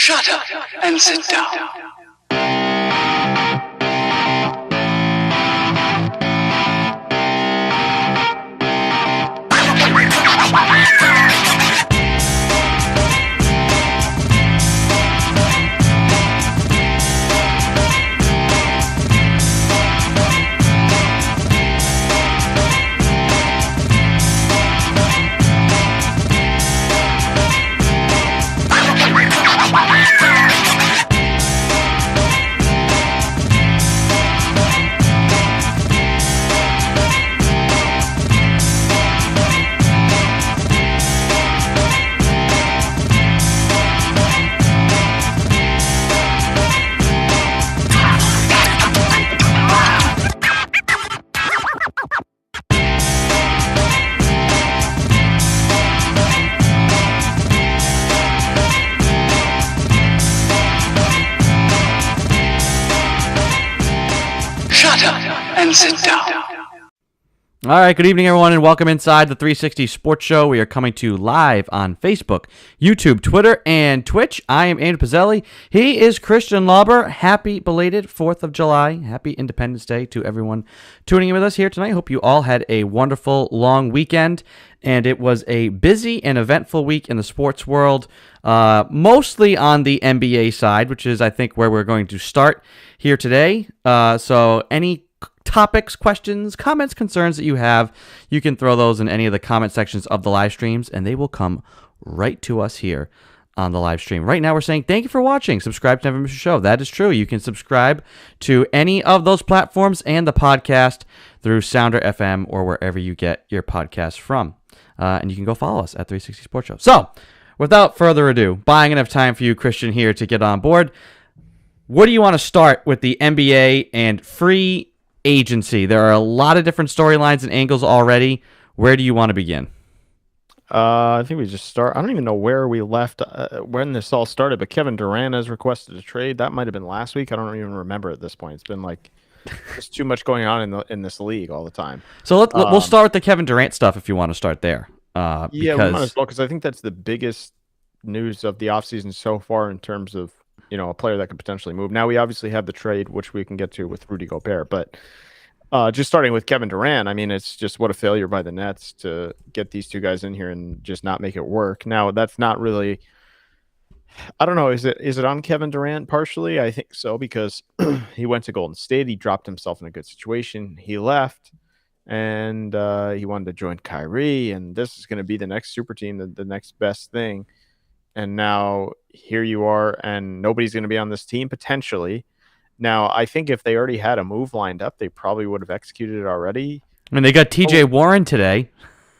Shut up and sit down. And sit down. All right, good evening, everyone, and welcome inside the 360 Sports Show. We are coming to you live on Facebook, YouTube, Twitter, and Twitch. I am Andrew Pizzelli. He is Christian Lauber. Happy belated 4th of July. Happy Independence Day to everyone tuning in with us here tonight. Hope you all had a wonderful, long weekend, and it was a busy and eventful week in the sports world, mostly on the NBA side, which is, I think, where we're going to start here today. So any topics, questions, comments, concerns that you have, you can throw those in any of the comment sections of the live streams, and they will come right to us here on the live stream. Right now, we're saying thank you for watching. Subscribe to Never Miss a Show. That is true. You can subscribe to any of those platforms and the podcast through Sounder FM or wherever you get your podcasts from. And you can go follow us at 360 Sports Show. So, without further ado, buying enough time for you, Christian, here to get on board. Where do you want to start with the NBA and free agency? There are a lot of different storylines and angles already. Where do you want to begin? I think we just start. I don't even know where we left when this all started, but Kevin Durant has requested a trade. That might have been last week. I don't even remember at this point. It's been like there's too much going on in this league all the time. So we'll start with the Kevin Durant stuff if you want to start there. Yeah, we might as well, because I think that's the biggest news of the offseason so far in terms of, a player that could potentially move. Now, we obviously have the trade, which we can get to with Rudy Gobert, but just starting with Kevin Durant, I mean, it's just what a failure by the Nets to get these two guys in here and just not make it work. Now, that's not really, I don't know, is it on Kevin Durant partially? I think so, because he went to Golden State, he dropped himself in a good situation, he left, and he wanted to join Kyrie, and this is going to be the next super team, the next best thing. And now here you are, and nobody's going to be on this team potentially. Now, I think if they already had a move lined up, they probably would have executed it already. I mean, they got TJ Warren today.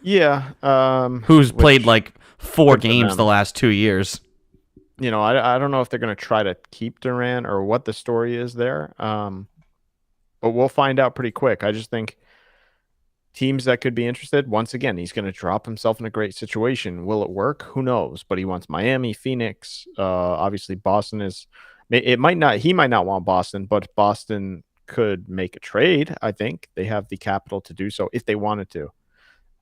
Yeah. Who's played like 4 games the last 2 years. I don't know if they're going to try to keep Durant or what the story is there. But we'll find out pretty quick. I just think teams that could be interested, once again, he's going to drop himself in a great situation. Will it work? Who knows? But he wants Miami, Phoenix. Obviously, Boston is. It might not. He might not want Boston, but Boston could make a trade. I think they have the capital to do so if they wanted to.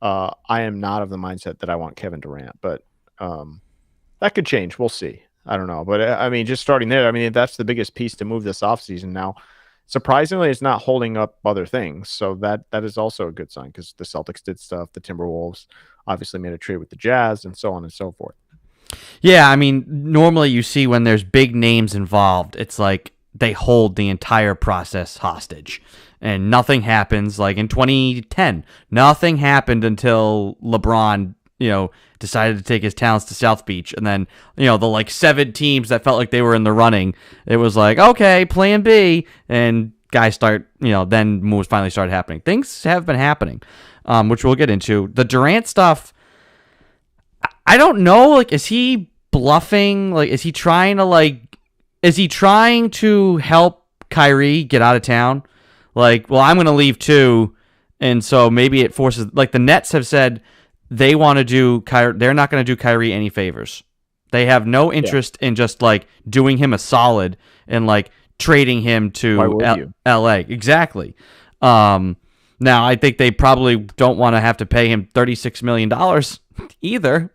I am not of the mindset that I want Kevin Durant, but that could change. We'll see. I don't know, but I mean, just starting there. I mean, that's the biggest piece to move this offseason now. Surprisingly, it's not holding up other things, so that is also a good sign, because the Celtics did stuff, the Timberwolves obviously made a trade with the Jazz, and so on and so forth. Yeah, I mean, normally you see when there's big names involved, it's like they hold the entire process hostage, and nothing happens. Like in 2010, nothing happened until LeBron, decided to take his talents to South Beach, and then, the 7 teams that felt like they were in the running, it was like, okay, plan B, and guys then moves finally started happening. Things have been happening, which we'll get into. The Durant stuff, I don't know, is he bluffing? Is he trying to help Kyrie get out of town? I'm going to leave too, and so maybe it forces, the Nets have said they want to do Kyrie. They're not going to do Kyrie any favors. They have no interest in just doing him a solid and trading him to LA. Exactly. Now I think they probably don't want to have to pay him $36 million either.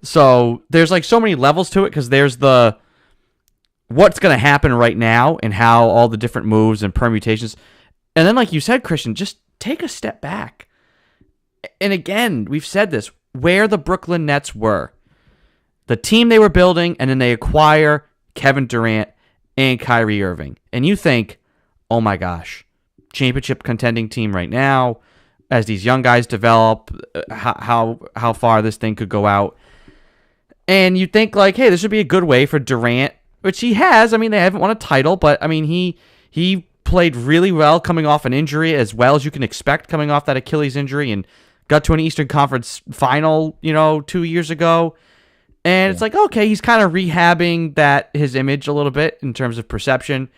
So there's like so many levels to it because there's the what's going to happen right now and how all the different moves and permutations. And then, like you said, Christian, just take a step back. And again, we've said this, where the Brooklyn Nets were. The team they were building, and then they acquire Kevin Durant and Kyrie Irving. And you think, oh my gosh, championship contending team right now, as these young guys develop, how far this thing could go out. And you think like, hey, this would be a good way for Durant, which he has. I mean, they haven't won a title, but I mean, he played really well coming off an injury, as well as you can expect coming off that Achilles injury, and got to an Eastern Conference final, 2 years ago. And it's like, okay, he's kind of rehabbing his image a little bit in terms of perception.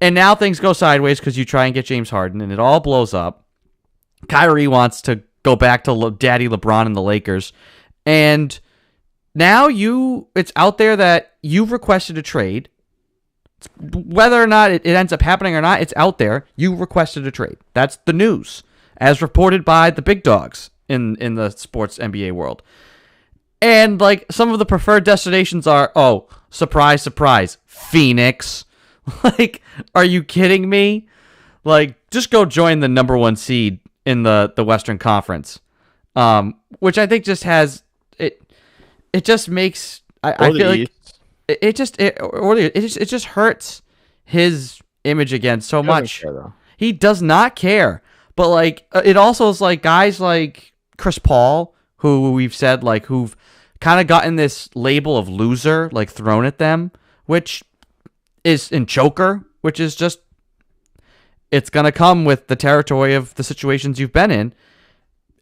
And now things go sideways because you try and get James Harden, and it all blows up. Kyrie wants to go back to Daddy LeBron and the Lakers. And now it's out there that you've requested a trade. Whether or not it ends up happening or not, it's out there. You requested a trade. That's the news, as reported by the big dogs in the sports NBA world. And like some of the preferred destinations are, oh, surprise, surprise, Phoenix. Like, are you kidding me? Like, just go join the number 1 seed in the Western Conference, which I think just has it. It just makes I feel like it just hurts his image again so much. He does not care. But like, it also is like guys like Chris Paul, who we've said like who've kind of gotten this label of loser like thrown at them, which is in choker, which is just, it's gonna come with the territory of the situations you've been in.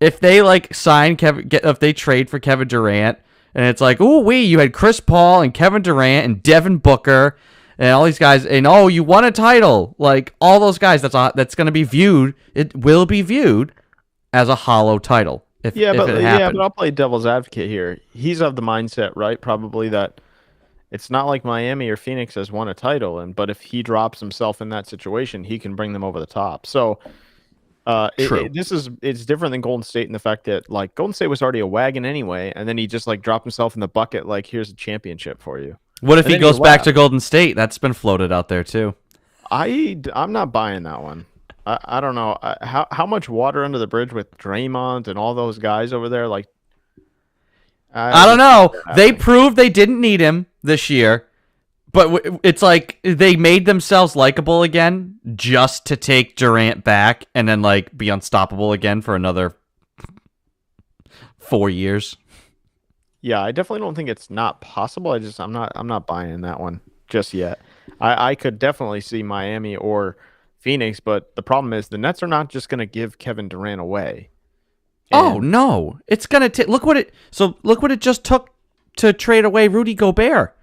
If they like if they trade for Kevin Durant, and it's like, ooh wee, you had Chris Paul and Kevin Durant and Devin Booker and all these guys, and oh, you won a title, like all those guys. That's gonna be viewed. It will be viewed as a hollow title. But I'll play devil's advocate here. He's of the mindset, right? Probably that it's not like Miami or Phoenix has won a title, but if he drops himself in that situation, he can bring them over the top. So it's different than Golden State in the fact that like Golden State was already a wagon anyway, and then he just like dropped himself in the bucket like, here's a championship for you. What if he goes back to Golden State? That's been floated out there too. I'm not buying that one. I don't know how much water under the bridge with Draymond and all those guys over there. Like, I don't know. They proved they didn't need him this year, but it's like they made themselves likable again just to take Durant back and then like be unstoppable again for another 4 years. Yeah, I definitely don't think it's not possible. I'm not buying that one just yet. I could definitely see Miami or Phoenix, but the problem is the Nets are not just going to give Kevin Durant away. Oh no, it's going to look what it just took to trade away Rudy Gobert.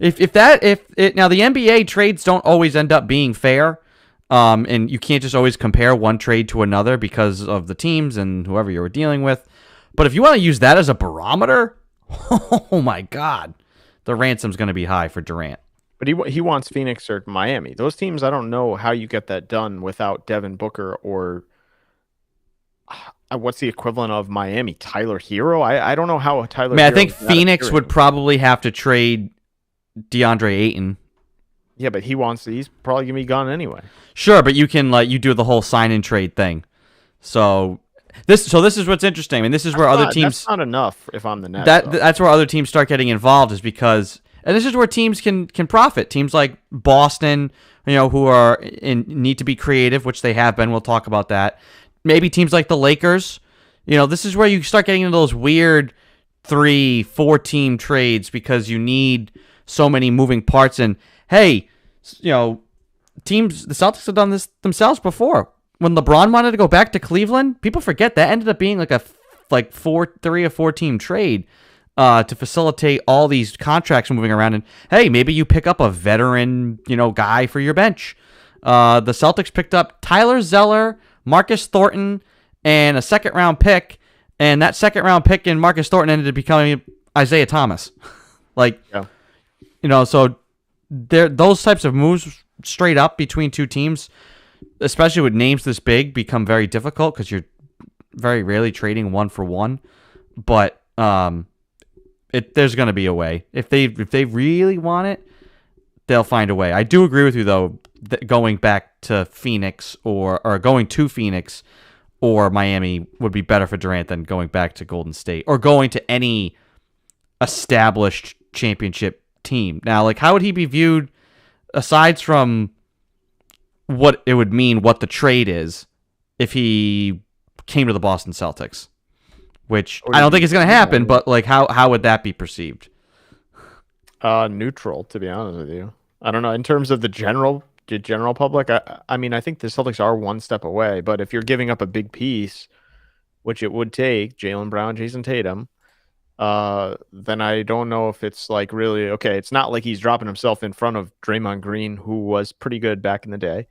Now the NBA trades don't always end up being fair, and you can't just always compare one trade to another because of the teams and whoever you're dealing with. But if you want to use that as a barometer, oh my God, the ransom's going to be high for Durant. But he wants Phoenix or Miami. Those teams, I don't know how you get that done without Devin Booker or what's the equivalent of Miami? Tyler Hero? I don't know how Tyler Hero. I think Phoenix would probably have to trade DeAndre Ayton. Yeah, but he's probably going to be gone anyway. Sure, but you can you do the whole sign and trade thing. So this is what's interesting. And this is where other teams. That's not enough if I'm the Nets. That's where other teams start getting involved, is because. And this is where teams can profit. Teams like Boston, who are need to be creative, which they have been. We'll talk about that. Maybe teams like the Lakers. This is where you start getting into those weird 3-4 team trades because you need so many moving parts. And hey, teams, the Celtics have done this themselves before. When LeBron wanted to go back to Cleveland, people forget that ended up being like a 3 or 4 team trade. To facilitate all these contracts moving around. And hey, maybe you pick up a veteran, guy for your bench. The Celtics picked up Tyler Zeller, Marcus Thornton, and a second-round pick. And that second-round pick in Marcus Thornton ended up becoming Isaiah Thomas. So those types of moves straight up between two teams, especially with names this big, become very difficult because you're very rarely trading one for one. But There's going to be a way. If they really want it, they'll find a way. I do agree with you though, that going back to Phoenix or going to Phoenix or Miami would be better for Durant than going back to Golden State or going to any established championship team. Now, like, how would he be viewed aside from what it would mean, what the trade is, if he came to the Boston Celtics? Which I don't think is going to happen, but like, how would that be perceived? Neutral, to be honest with you. I don't know. In terms of the general public, I mean, I think the Celtics are one step away, but if you're giving up a big piece, which it would take, Jaylen Brown, Jason Tatum, then I don't know if it's like really, okay, it's not like he's dropping himself in front of Draymond Green, who was pretty good back in the day,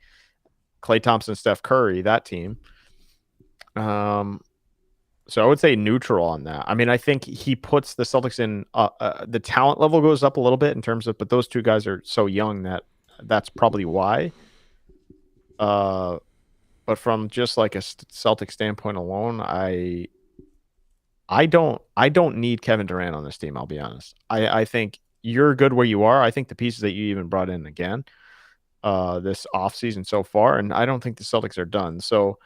Klay Thompson, Steph Curry, that team. So I would say neutral on that. I mean, I think he puts the Celtics in the talent level goes up a little bit in terms of, but those two guys are so young that's probably why. But from just like a Celtic standpoint alone, I don't need Kevin Durant on this team. I'll be honest. I think you're good where you are. I think the pieces that you even brought in again this offseason so far, and I don't think the Celtics are done. So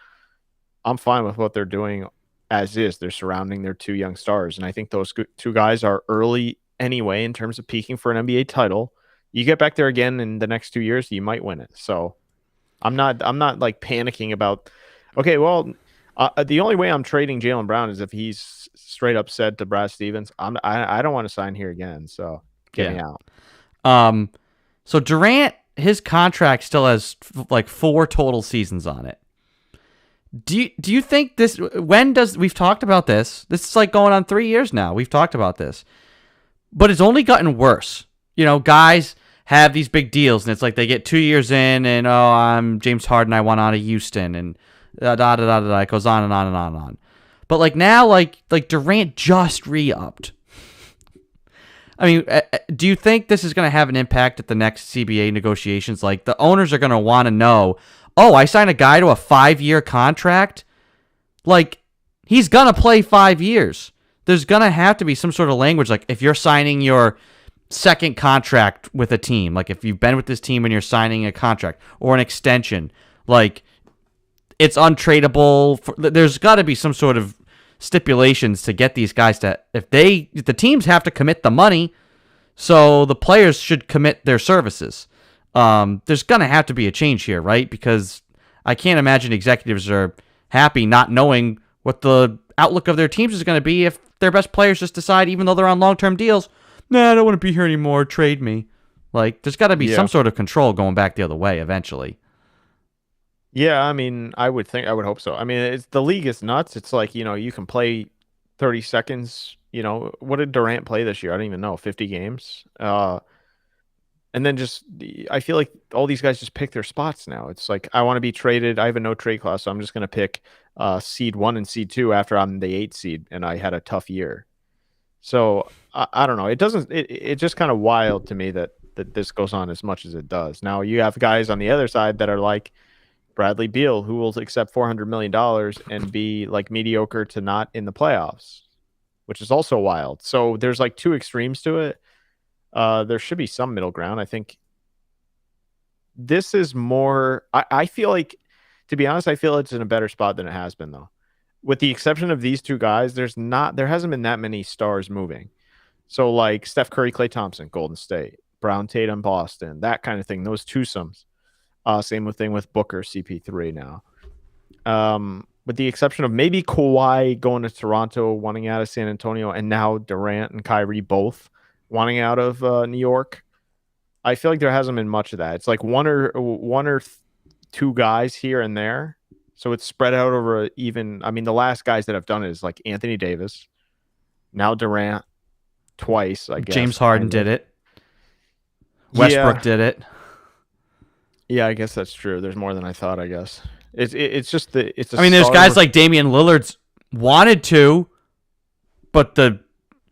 I'm fine with what they're doing as is. They're surrounding their two young stars, and I think those two guys are early anyway in terms of peaking for an NBA title. You get back there again in the next 2 years, you might win it. So I'm not like panicking about, okay, well, the only way I'm trading Jaylen Brown is if he's straight up said to Brad Stevens, I don't want to sign here again, so get me out. So Durant, his contract still has like 4 total seasons on it. Do you think this, we've talked about this. This is like going on 3 years now. We've talked about this. But it's only gotten worse. You know, guys have these big deals, and it's like they get 2 years in, and I'm James Harden, I want out of Houston, and it goes on and on and on and on. But like now, like Durant just re-upped. I mean, do you think this is going to have an impact at the next CBA negotiations? Like, the owners are going to want to know, oh, I signed a guy to a 5-year contract? Like, he's going to play 5 years. There's going to have to be some sort of language. Like, if you're signing your second contract with a team, like if you've been with this team and you're signing a contract or an extension, like, it's untradeable. There's got to be some sort of stipulations to get these guys to, if the teams have to commit the money, so the players should commit their services. There's going to have to be a change here, right? Because I can't imagine executives are happy not knowing what the outlook of their teams is going to be if their best players just decide, even though they're on long-term deals, nah, I don't want to be here anymore, trade me. Like, there's got to be some sort of control going back the other way eventually. Yeah, I mean, I would hope so. I mean, the league is nuts. It's like, you know, you can play 30 seconds. You know, what did Durant play this year? I don't even know, 50 games. And then I feel like all these guys just pick their spots now. It's like, I want to be traded. I have a no trade clause, so I'm just going to pick seed 1 and seed 2 after I'm the 8th seed and I had a tough year. So I don't know. It's just kind of wild to me that this goes on as much as it does. Now you have guys on the other side that are like Bradley Beal, who will accept $400 million and be like mediocre to not in the playoffs, which is also wild. So there's like two extremes to it. There should be some middle ground. I think this is more, I feel like, to be honest, I feel it's in a better spot than it has been, though. With the exception of these two guys, there hasn't been that many stars moving. So like Steph Curry, Klay Thompson, Golden State, Brown, Tatum, Boston, that kind of thing, those twosomes. Same thing with Booker, CP3 now. With the exception of maybe Kawhi going to Toronto, wanting out of San Antonio, and now Durant and Kyrie both wanting out of New York. I feel like there hasn't been much of that. It's like one or two guys here and there. So it's spread out over the last guys that have done it is like Anthony Davis, now Durant, twice, I guess. James Harden did it. Westbrook did it. Yeah, I guess that's true. There's more than I thought, I guess. It's just it's. There's guys like Damian Lillard's wanted to, but the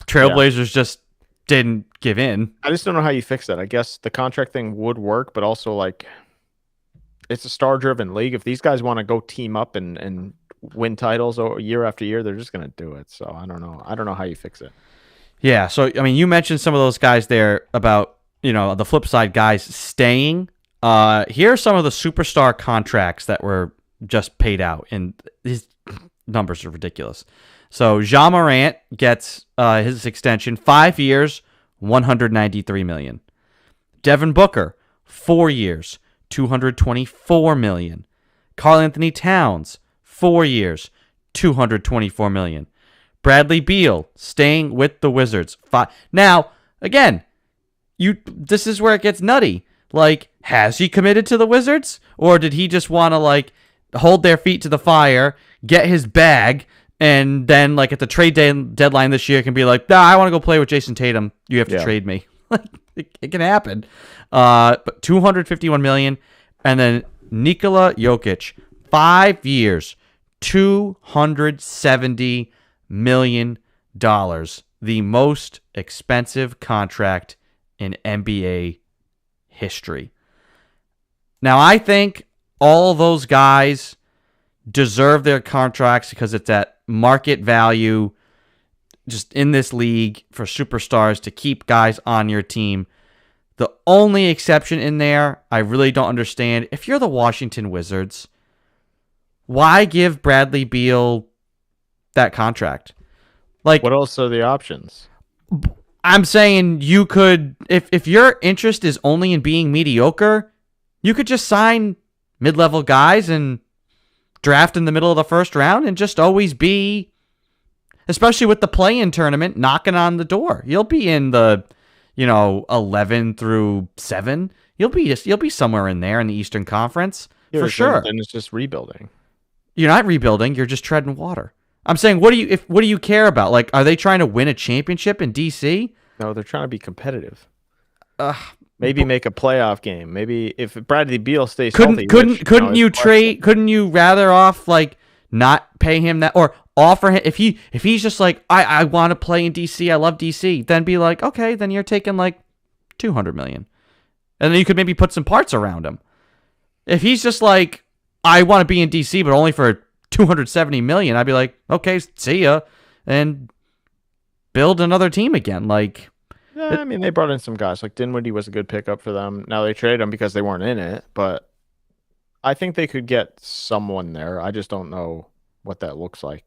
Trailblazers just didn't give in. I just don't know how you fix that. I guess the contract thing would work, but also like it's a star-driven league. If these guys want to go team up and win titles year after year, they're just gonna do it. So I don't know. I don't know how you fix it. Yeah. So I mean, you mentioned some of those guys there about the flip side guys staying. Here are some of the superstar contracts that were just paid out, and his numbers are ridiculous. So Ja Morant gets his extension, 5 years, $193 million. Devin Booker, 4 years, $224 million. Karl Anthony Towns, 4 years, $224 million. Bradley Beal staying with the Wizards. Now, again, this is where it gets nutty. Like, has he committed to the Wizards? Or did he just want to, like, hold their feet to the fire, get his bag, and then, like, at the trade deadline this year can be like, nah, I want to go play with Jason Tatum. You have to trade me. It can happen. But $251 million. And then Nikola Jokic, 5 years, $270 million. The most expensive contract in NBA history. Now, I think all those guys deserve their contracts because it's at market value just in this league for superstars to keep guys on your team. The only exception in there, I really don't understand. If you're the Washington Wizards, why give Bradley Beal that contract? Like, what else are the options? I'm saying you could, if your interest is only in being mediocre, you could just sign mid-level guys and draft in the middle of the first round and just always be, especially with the play-in tournament knocking on the door. You'll be in the 11 through 7. You'll be somewhere in there in the Eastern Conference for sure. And it's just rebuilding. You're not rebuilding. You're just treading water. I'm saying, what do you care about? Like, are they trying to win a championship in DC? No, they're trying to be competitive. Maybe make a playoff game. Maybe if Bradley Beal stays healthy. Couldn't you rather off like not pay him that or offer him if he's just like I want to play in DC, I love DC, then be like, okay, then you're taking like $200 million, and then you could maybe put some parts around him. If he's just like, I want to be in DC, but only for $270 million, I'd be like, okay, see ya, and build another team again. Like, yeah, I mean, they brought in some guys. Like Dinwiddie was a good pickup for them. Now they traded him because they weren't in it, but I think they could get someone there. I just don't know what that looks like.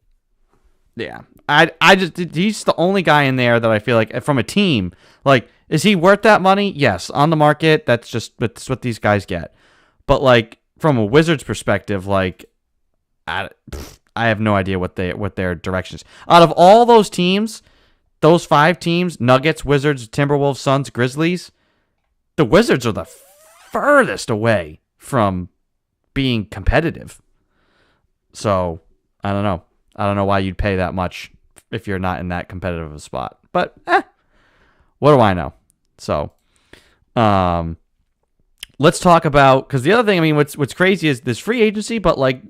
Yeah, he's the only guy in there that I feel like from a team, like, is he worth that money? Yes, on the market, that's what these guys get. But like from a Wizards perspective, like, I have no idea what their direction is. Out of all those teams, those 5 teams, Nuggets, Wizards, Timberwolves, Suns, Grizzlies, the Wizards are the furthest away from being competitive. So, I don't know. I don't know why you'd pay that much if you're not in that competitive of a spot. But, what do I know? So, let's talk about, because the other thing, I mean, what's crazy is this free agency, but like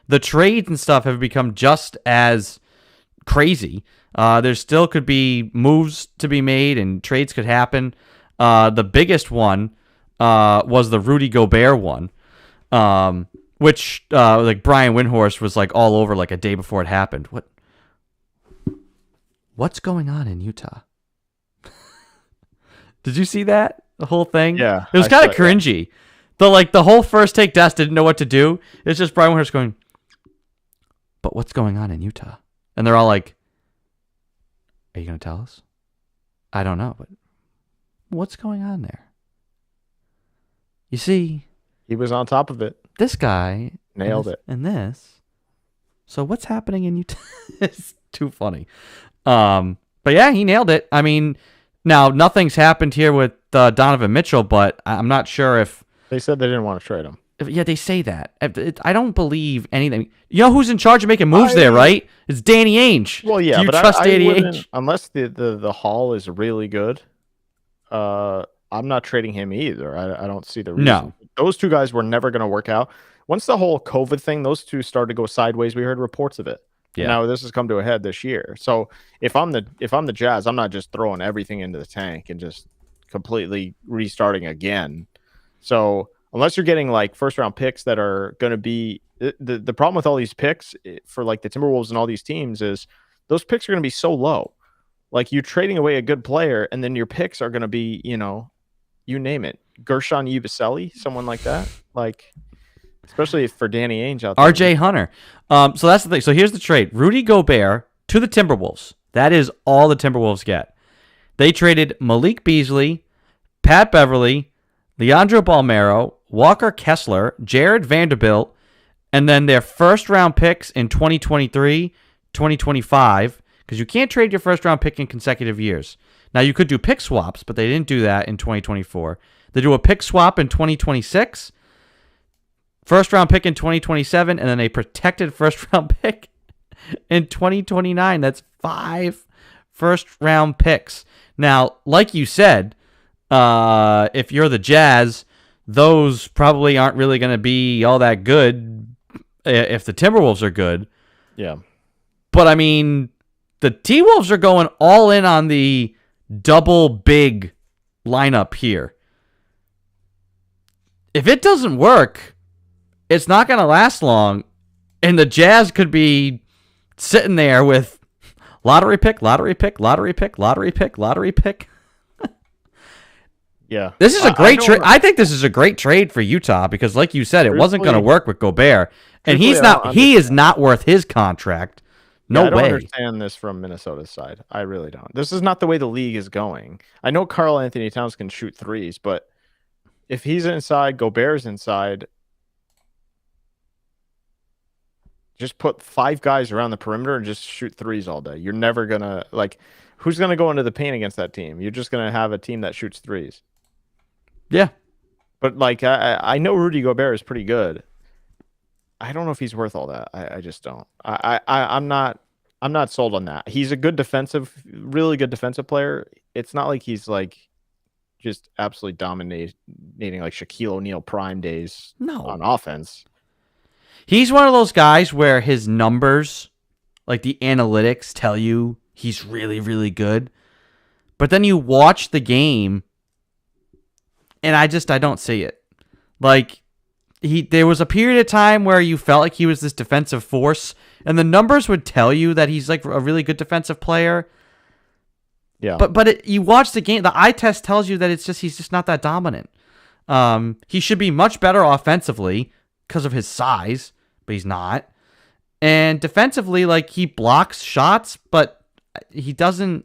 the trades and stuff have become just as crazy. There still could be moves to be made and trades could happen. The biggest one was the Rudy Gobert one, which like Brian Windhorst was like all over like a day before it happened. What's going on in Utah? Did you see that? The whole thing? Yeah. It was kind of cringy. The whole First Take desk didn't know what to do. It's just Brian Windhorst going, but what's going on in Utah? And they're all like, are you going to tell us? I don't know, but what's going on there? You see, he was on top of it. This guy nailed it. And this. So what's happening in Utah? It's too funny. But yeah, he nailed it. I mean, now nothing's happened here with Donovan Mitchell, but I'm not sure if they said they didn't want to trade him. Yeah, they say that. I don't believe anything. You know who's in charge of making moves there, right? It's Danny Ainge. Well, yeah, do you but trust Danny Ainge? Unless the haul is really good, I'm not trading him either. I don't see the reason. No. Those two guys were never going to work out. Once the whole COVID thing, those two started to go sideways. We heard reports of it. Yeah. And now this has come to a head this year. So if I'm the Jazz, I'm not just throwing everything into the tank and just completely restarting again. So unless you're getting like first round picks that are going to be the problem with all these picks for like the Timberwolves and all these teams is those picks are going to be so low. Like you're trading away a good player, and then your picks are going to be, you name it, Gershon Yabusele, someone like that. Like, especially for Danny Ainge out there. RJ Hunter. So that's the thing. So here's the trade: Rudy Gobert to the Timberwolves. That is all the Timberwolves get. They traded Malik Beasley, Pat Beverly, Leandro Balmero, Walker Kessler, Jared Vanderbilt, and then their first-round picks in 2023, 2025, because you can't trade your first-round pick in consecutive years. Now, you could do pick swaps, but they didn't do that in 2024. They do a pick swap in 2026, first-round pick in 2027, and then a protected first-round pick in 2029. That's 5 first-round picks. Now, like you said, if you're the Jazz, those probably aren't really going to be all that good if the Timberwolves are good. Yeah. But, I mean, the T-Wolves are going all in on the double big lineup here. If it doesn't work, it's not going to last long, and the Jazz could be sitting there with lottery pick, lottery pick, lottery pick, lottery pick, lottery pick. Yeah. This is a great trade. I think this is a great trade for Utah because, like you said, it wasn't going to work with Gobert, and he is not worth his contract. No way. I don't understand this from Minnesota's side. I really don't. This is not the way the league is going. I know Karl Anthony Towns can shoot threes, but if he's inside, Gobert's inside, just put 5 guys around the perimeter and just shoot threes all day. You're never going to, who's going to go into the paint against that team? You're just going to have a team that shoots threes. Yeah. But, I know Rudy Gobert is pretty good. I don't know if he's worth all that. I just don't. I'm not sold on that. He's a really good defensive player. It's not like he's just absolutely dominating like Shaquille O'Neal prime days on offense. He's one of those guys where his numbers, like the analytics, tell you he's really, really good. But then you watch the game, and I don't see it. There was a period of time where you felt like he was this defensive force, and the numbers would tell you that he's like a really good defensive player. Yeah. But you watch the game, the eye test tells you that he's just not that dominant. He should be much better offensively because of his size, but he's not. And defensively, he blocks shots, but he doesn't.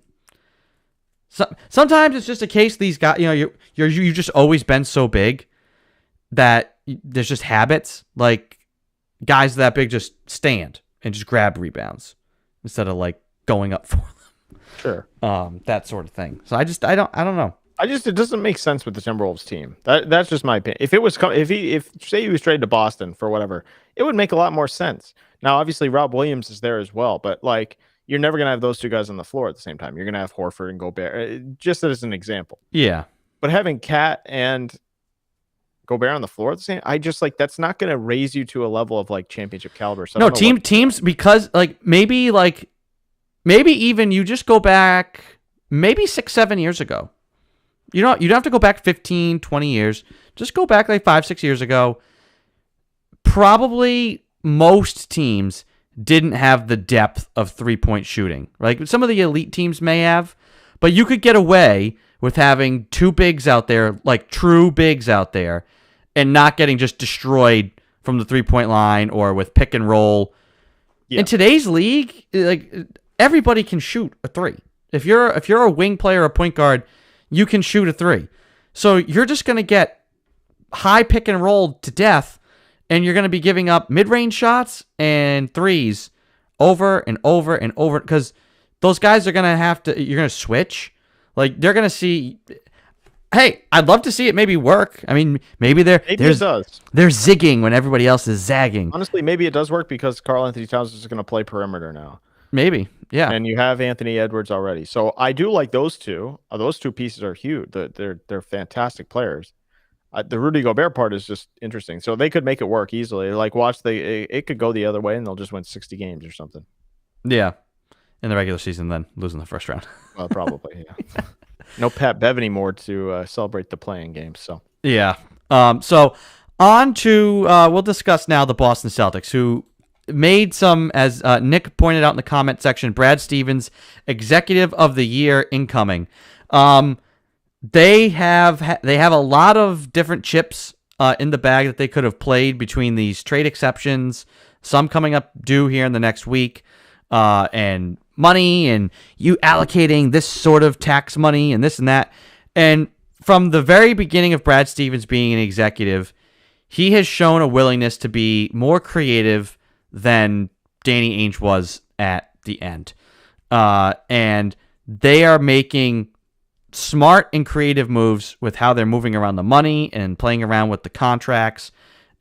Sometimes it's just a case these guys, you've just always been so big that there's just habits. Like guys that big just stand and just grab rebounds instead of going up for them. Sure. That sort of thing. So I don't know. It doesn't make sense with the Timberwolves team. That's just my opinion. If it was if say he was traded to Boston for whatever, it would make a lot more sense. Now, obviously, Rob Williams is there as well, but you're never gonna have those two guys on the floor at the same time. You're gonna have Horford and Gobert, just as an example. Yeah. But having Cat and Gobert on the floor at the same, that's not gonna raise you to a level of championship caliber. So no, teams because maybe even you just go back maybe 6-7 years ago. You don't have to go back 15, 20 years. Just go back 5-6 years ago. Probably most teams didn't have the depth of three-point shooting. Some of the elite teams may have, but you could get away with having two bigs out there, true bigs out there, and not getting just destroyed from the three-point line or with pick and roll. Yeah. In today's league, everybody can shoot a three. If you're a wing player, a point guard, you can shoot a three. So you're just going to get high pick and roll to death, and you're going to be giving up mid-range shots and threes over and over and over because those guys are going to have to – you're going to switch. They're going to see – hey, I'd love to see it maybe work. I mean, maybe it does. They're zigging when everybody else is zagging. Honestly, maybe it does work because Karl Anthony Towns is going to play perimeter now. Maybe, yeah. And you have Anthony Edwards already. So I do like those two. Those two pieces are huge. They're fantastic players. The Rudy Gobert part is just interesting. So they could make it work easily. It could go the other way and they'll just win 60 games or something. Yeah. In the regular season, then losing the first round. Well, probably, yeah. No Pat Bev anymore to celebrate the playing games. So yeah. So on to we'll discuss now the Boston Celtics, who made some, as Nick pointed out in the comment section, Brad Stevens, Executive of the Year incoming. They have a lot of different chips in the bag that they could have played between these trade exceptions, some coming up due here in the next week, and money, and you allocating this sort of tax money and this and that. And from the very beginning of Brad Stevens being an executive, he has shown a willingness to be more creative than Danny Ainge was at the end. And they are making smart and creative moves with how they're moving around the money and playing around with the contracts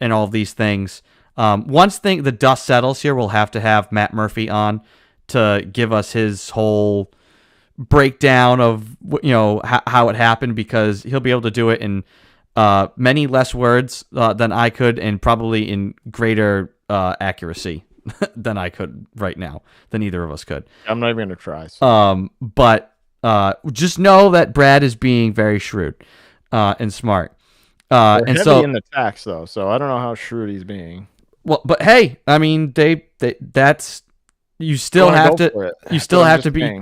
and all of these things. Once the dust settles here, we'll have to have Matt Murphy on to give us his whole breakdown of how it happened, because he'll be able to do it in many less words than I could, and probably in greater accuracy than I could right now, than either of us could. I'm not even going to try. So. But just know that Brad is being very shrewd and smart. They're and heavy so in the tax though, so I don't know how shrewd he's being. well, but hey, I mean, that's you still have to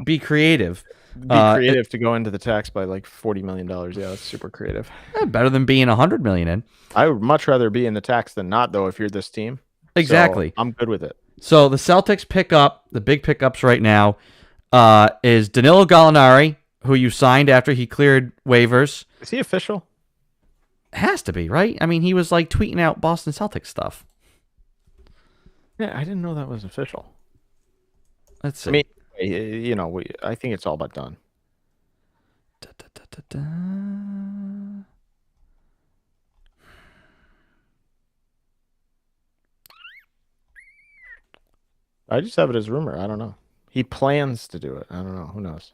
be creative. Be creative to go into the tax by like $40 million. Yeah, that's super creative. Better than being $100 million in. I would much rather be in the tax than not, though, if you're this team. Exactly. So I'm good with it. So the Celtics pick up, the big pickups right now, is Danilo Gallinari, who you signed after he cleared waivers. Is he official? Has to be, right? I mean, he was like tweeting out Boston Celtics stuff. Yeah, I didn't know that was official. Let's see. I mean, I think it's all but done. I just have it as rumor. I don't know. He plans to do it. I don't know. Who knows?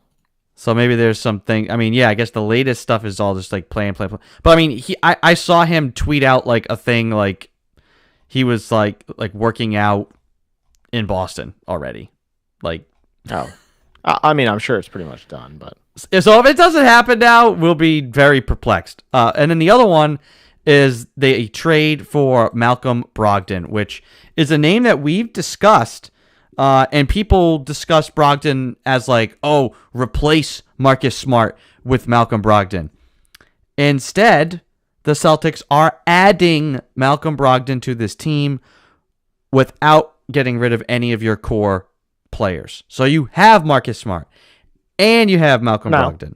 So maybe there's something. I mean, yeah, I guess the latest stuff is all just like play. But I mean, I saw him tweet out like a thing like he was like working out in Boston already. Like, oh, I mean, I'm sure it's pretty much done, but so if it doesn't happen now, we'll be very perplexed. And then the other one is they trade for Malcolm Brogdon, which is a name that we've discussed. And people discuss Brogdon as like, oh, replace Marcus Smart with Malcolm Brogdon. Instead, the Celtics are adding Malcolm Brogdon to this team without getting rid of any of your core players. So you have Marcus Smart and you have Malcolm Brogdon.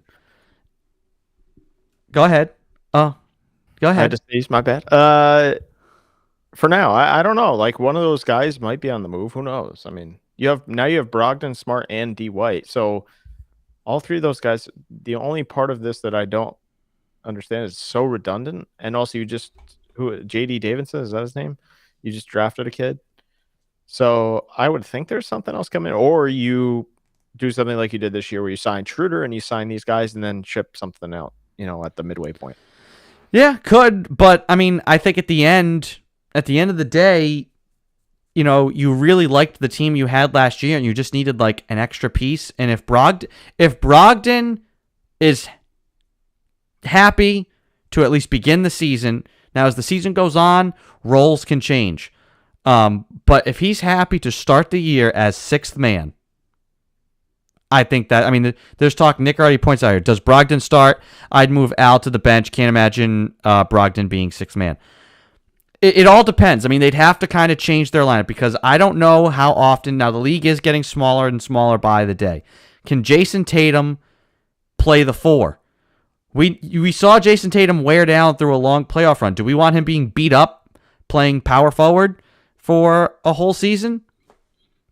Go ahead. Go ahead. I had to sneeze, my bad. For now, I don't know. Like one of those guys might be on the move. Who knows? I mean, you have Brogdon, Smart, and D White. So all three of those guys. The only part of this that I don't understand is so redundant. And also, JD Davidson, is that his name? You just drafted a kid. So I would think there's something else coming, or you do something like you did this year, where you sign Schroeder and you sign these guys, and then ship something out. At the midway point. Yeah, could, but I mean, I think at the end of the day, you really liked the team you had last year and you just needed like an extra piece. And if Brogdon is happy to at least begin the season, now as the season goes on, roles can change. But if he's happy to start the year as sixth man, I think that, I mean, there's talk, Nick already points out here, does Brogdon start? I'd move Al to the bench. Can't imagine Brogdon being sixth man. It all depends. I mean, they'd have to kind of change their lineup, because I don't know how often, now the league is getting smaller and smaller by the day. Can Jason Tatum play the 4? We saw Jason Tatum wear down through a long playoff run. Do we want him being beat up playing power forward for a whole season?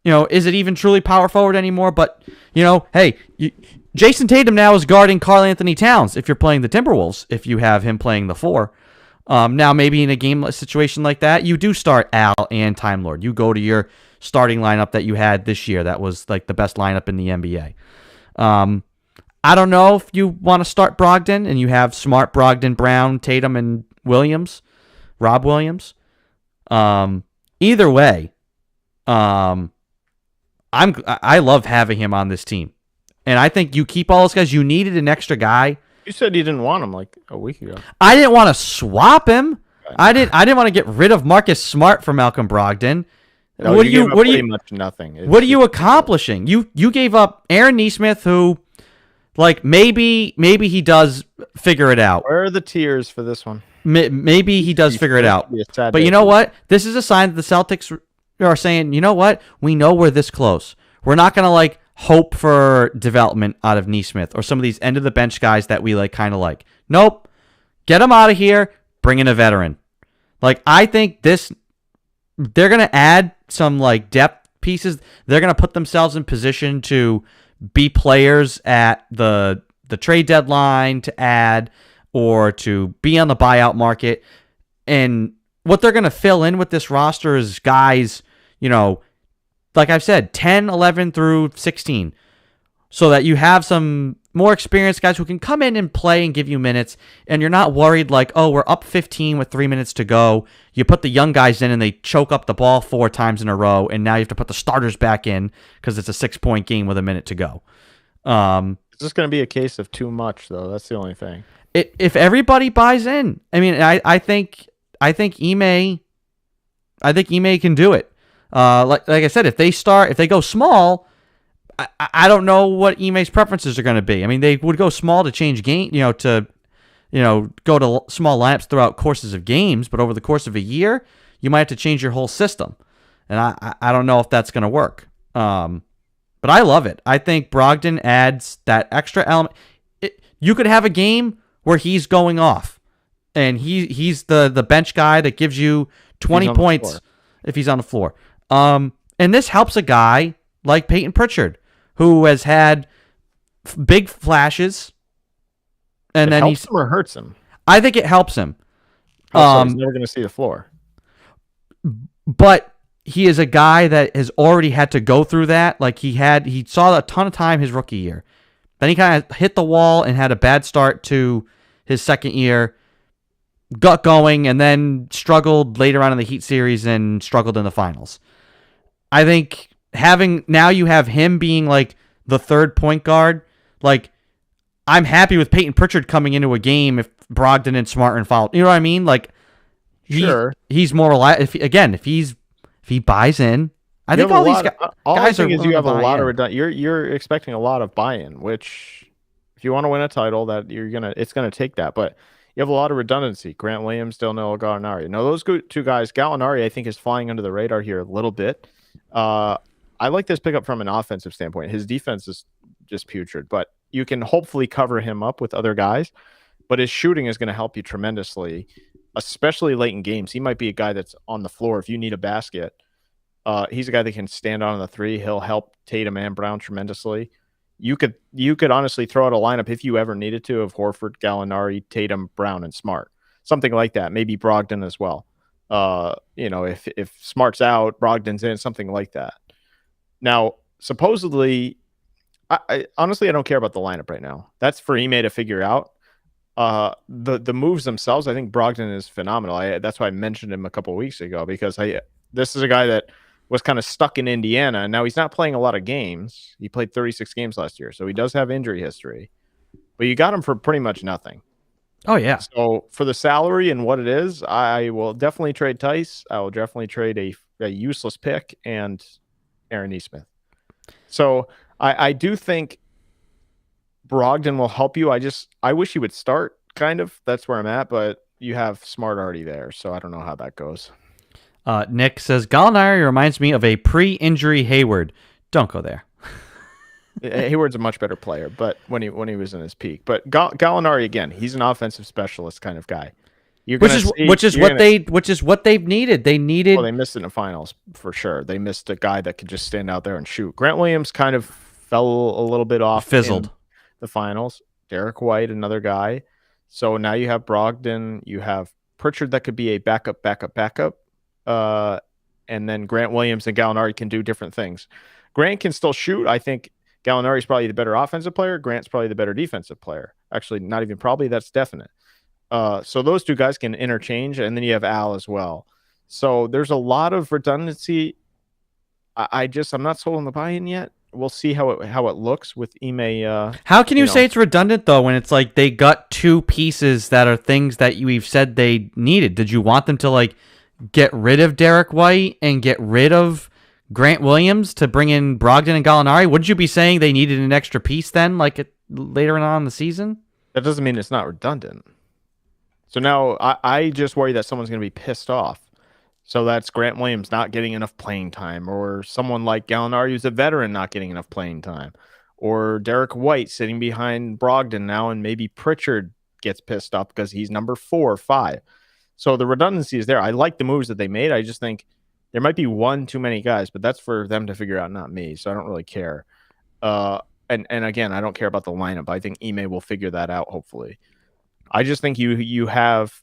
Is it even truly power forward anymore? But, hey, Jason Tatum now is guarding Karl Anthony Towns if you're playing the Timberwolves, if you have him playing the 4. Now, maybe in a game situation like that, you do start Al and Time Lord. You go to your starting lineup that you had this year. That was like the best lineup in the NBA. I don't know if you want to start Brogdon and you have Smart, Brogdon, Brown, Tatum, and Williams, Rob Williams. Either way, I love having him on this team, and I think you keep all those guys. You needed an extra guy. You said you didn't want him like a week ago. I didn't want to swap him. I didn't want to get rid of Marcus Smart for Malcolm Brogdon. No, What you are gave up you pretty much nothing. what are you accomplishing? You gave up Aaron Nesmith, who, like, maybe he does figure it out. Where are the tears for this one? Maybe he does figure it out. Be a sad But day you know for what? This is a sign that the Celtics are saying, you know what? We know we're this close. We're not gonna like hope for development out of Nesmith or some of these end of the bench guys that we like kind of like. Nope. Get them out of here. Bring in a veteran. Like, I think they're going to add some like depth pieces. They're going to put themselves in position to be players at the trade deadline to add or to be on the buyout market. And what they're going to fill in with this roster is guys, you know, like I've said, 10, 11 through 16, so that you have some more experienced guys who can come in and play and give you minutes, and you're not worried like, oh, we're up 15 with 3 minutes to go. You put the young guys in and they choke up the ball 4 times in a row, and now you have to put the starters back in because it's a 6-point game with a minute to go. It's just going to be a case of too much, though. That's the only thing. If everybody buys in, I mean, I think Ime can do it. Like I said, if they go small, I don't know what Ime's preferences are going to be. I mean, they would go small to change game, go to small lineups throughout courses of games, but over the course of a year, you might have to change your whole system. And I don't know if that's going to work. But I love it. I think Brogdon adds that extra element. You could have a game where he's going off, and he's the bench guy that gives you 20 points if he's on the floor. And this helps a guy like Peyton Pritchard, who has had big flashes, and then helps him or hurts him. I think it helps him. He's never going to see the floor. But he is a guy that has already had to go through that. Like he saw a ton of time his rookie year. Then he kind of hit the wall and had a bad start to his second year, got going, and then struggled later on in the Heat series and struggled in the finals. I think now you have him being like the third point guard. Like, I'm happy with Peyton Pritchard coming into a game if Brogdon and Smart are involved. You know what I mean? Like, he's more reliable. If he buys in, I think all these guys are. You have a lot of redundant. You're expecting a lot of buy-in, which if you want to win a title, it's gonna take that. But you have a lot of redundancy. Grant Williams, Danilo Gallinari. Now those two guys, Gallinari, I think is flying under the radar here a little bit. I like this pickup from an offensive standpoint. His defense is just putrid, but you can hopefully cover him up with other guys. But his shooting is going to help you tremendously, especially late in games. He might be a guy that's on the floor if you need a basket. He's a guy that can stand on the three. He'll help Tatum and Brown tremendously. You could honestly throw out a lineup if you ever needed to of Horford, Gallinari, Tatum, Brown, and Smart. Something like that. Maybe Brogdon as well. If Smart's out, Brogdon's in, something like that. Now, supposedly, I honestly don't care about the lineup right now. That's for Ime to figure out. The moves themselves, I think Brogdon is phenomenal. That's why I mentioned him a couple of weeks ago, because this is a guy that was kind of stuck in Indiana, and now he's not playing a lot of games. He played 36 games last year, so he does have injury history. But you got him for pretty much nothing. Oh, yeah. So for the salary and what it is, I will definitely trade Tice. I will definitely trade a useless pick and Aaron Nesmith. So I do think Brogdon will help you. I wish he would start, kind of. That's where I'm at, but you have Smart already there, so I don't know how that goes. Nick says, Gallinari reminds me of a pre-injury Hayward. Don't go there. Hayward's a much better player, but when he was in his peak. But Gallinari, again, he's an offensive specialist kind of guy. Which is what they've needed. They missed it in the finals for sure. They missed a guy that could just stand out there and shoot. Grant Williams kind of fell a little bit off, fizzled in the finals. Derek White, another guy. So now you have Brogdon, you have Pritchard that could be a backup. And then Grant Williams and Gallinari can do different things. Grant can still shoot. I think Gallinari's probably the better offensive player. Grant's probably the better defensive player. Actually, not even probably. That's definite. So those two guys can interchange, and then you have Al as well. So there's a lot of redundancy. I'm not sold on the buy-in yet. we'll see how it looks with Ime. How can you know. say it's redundant though when it's like they got two pieces that are things that we've said they needed? Did you want them to like get rid of Derek White and get rid of Grant Williams to bring in Brogdon and Gallinari? Wouldn't you be saying they needed an extra piece then, like later on in the season? That doesn't mean it's not redundant. So now I just worry that someone's going to be pissed off. So that's Grant Williams not getting enough playing time, or someone like Gallinari, who's a veteran, not getting enough playing time, or Derek White sitting behind Brogdon now, and maybe Pritchard gets pissed off because he's number 4 or 5. So the redundancy is there. I like the moves that they made. I just think there might be one too many guys, but that's for them to figure out, not me. So I don't really care. And again, I don't care about the lineup. I think Ime will figure that out, hopefully. I just think you have.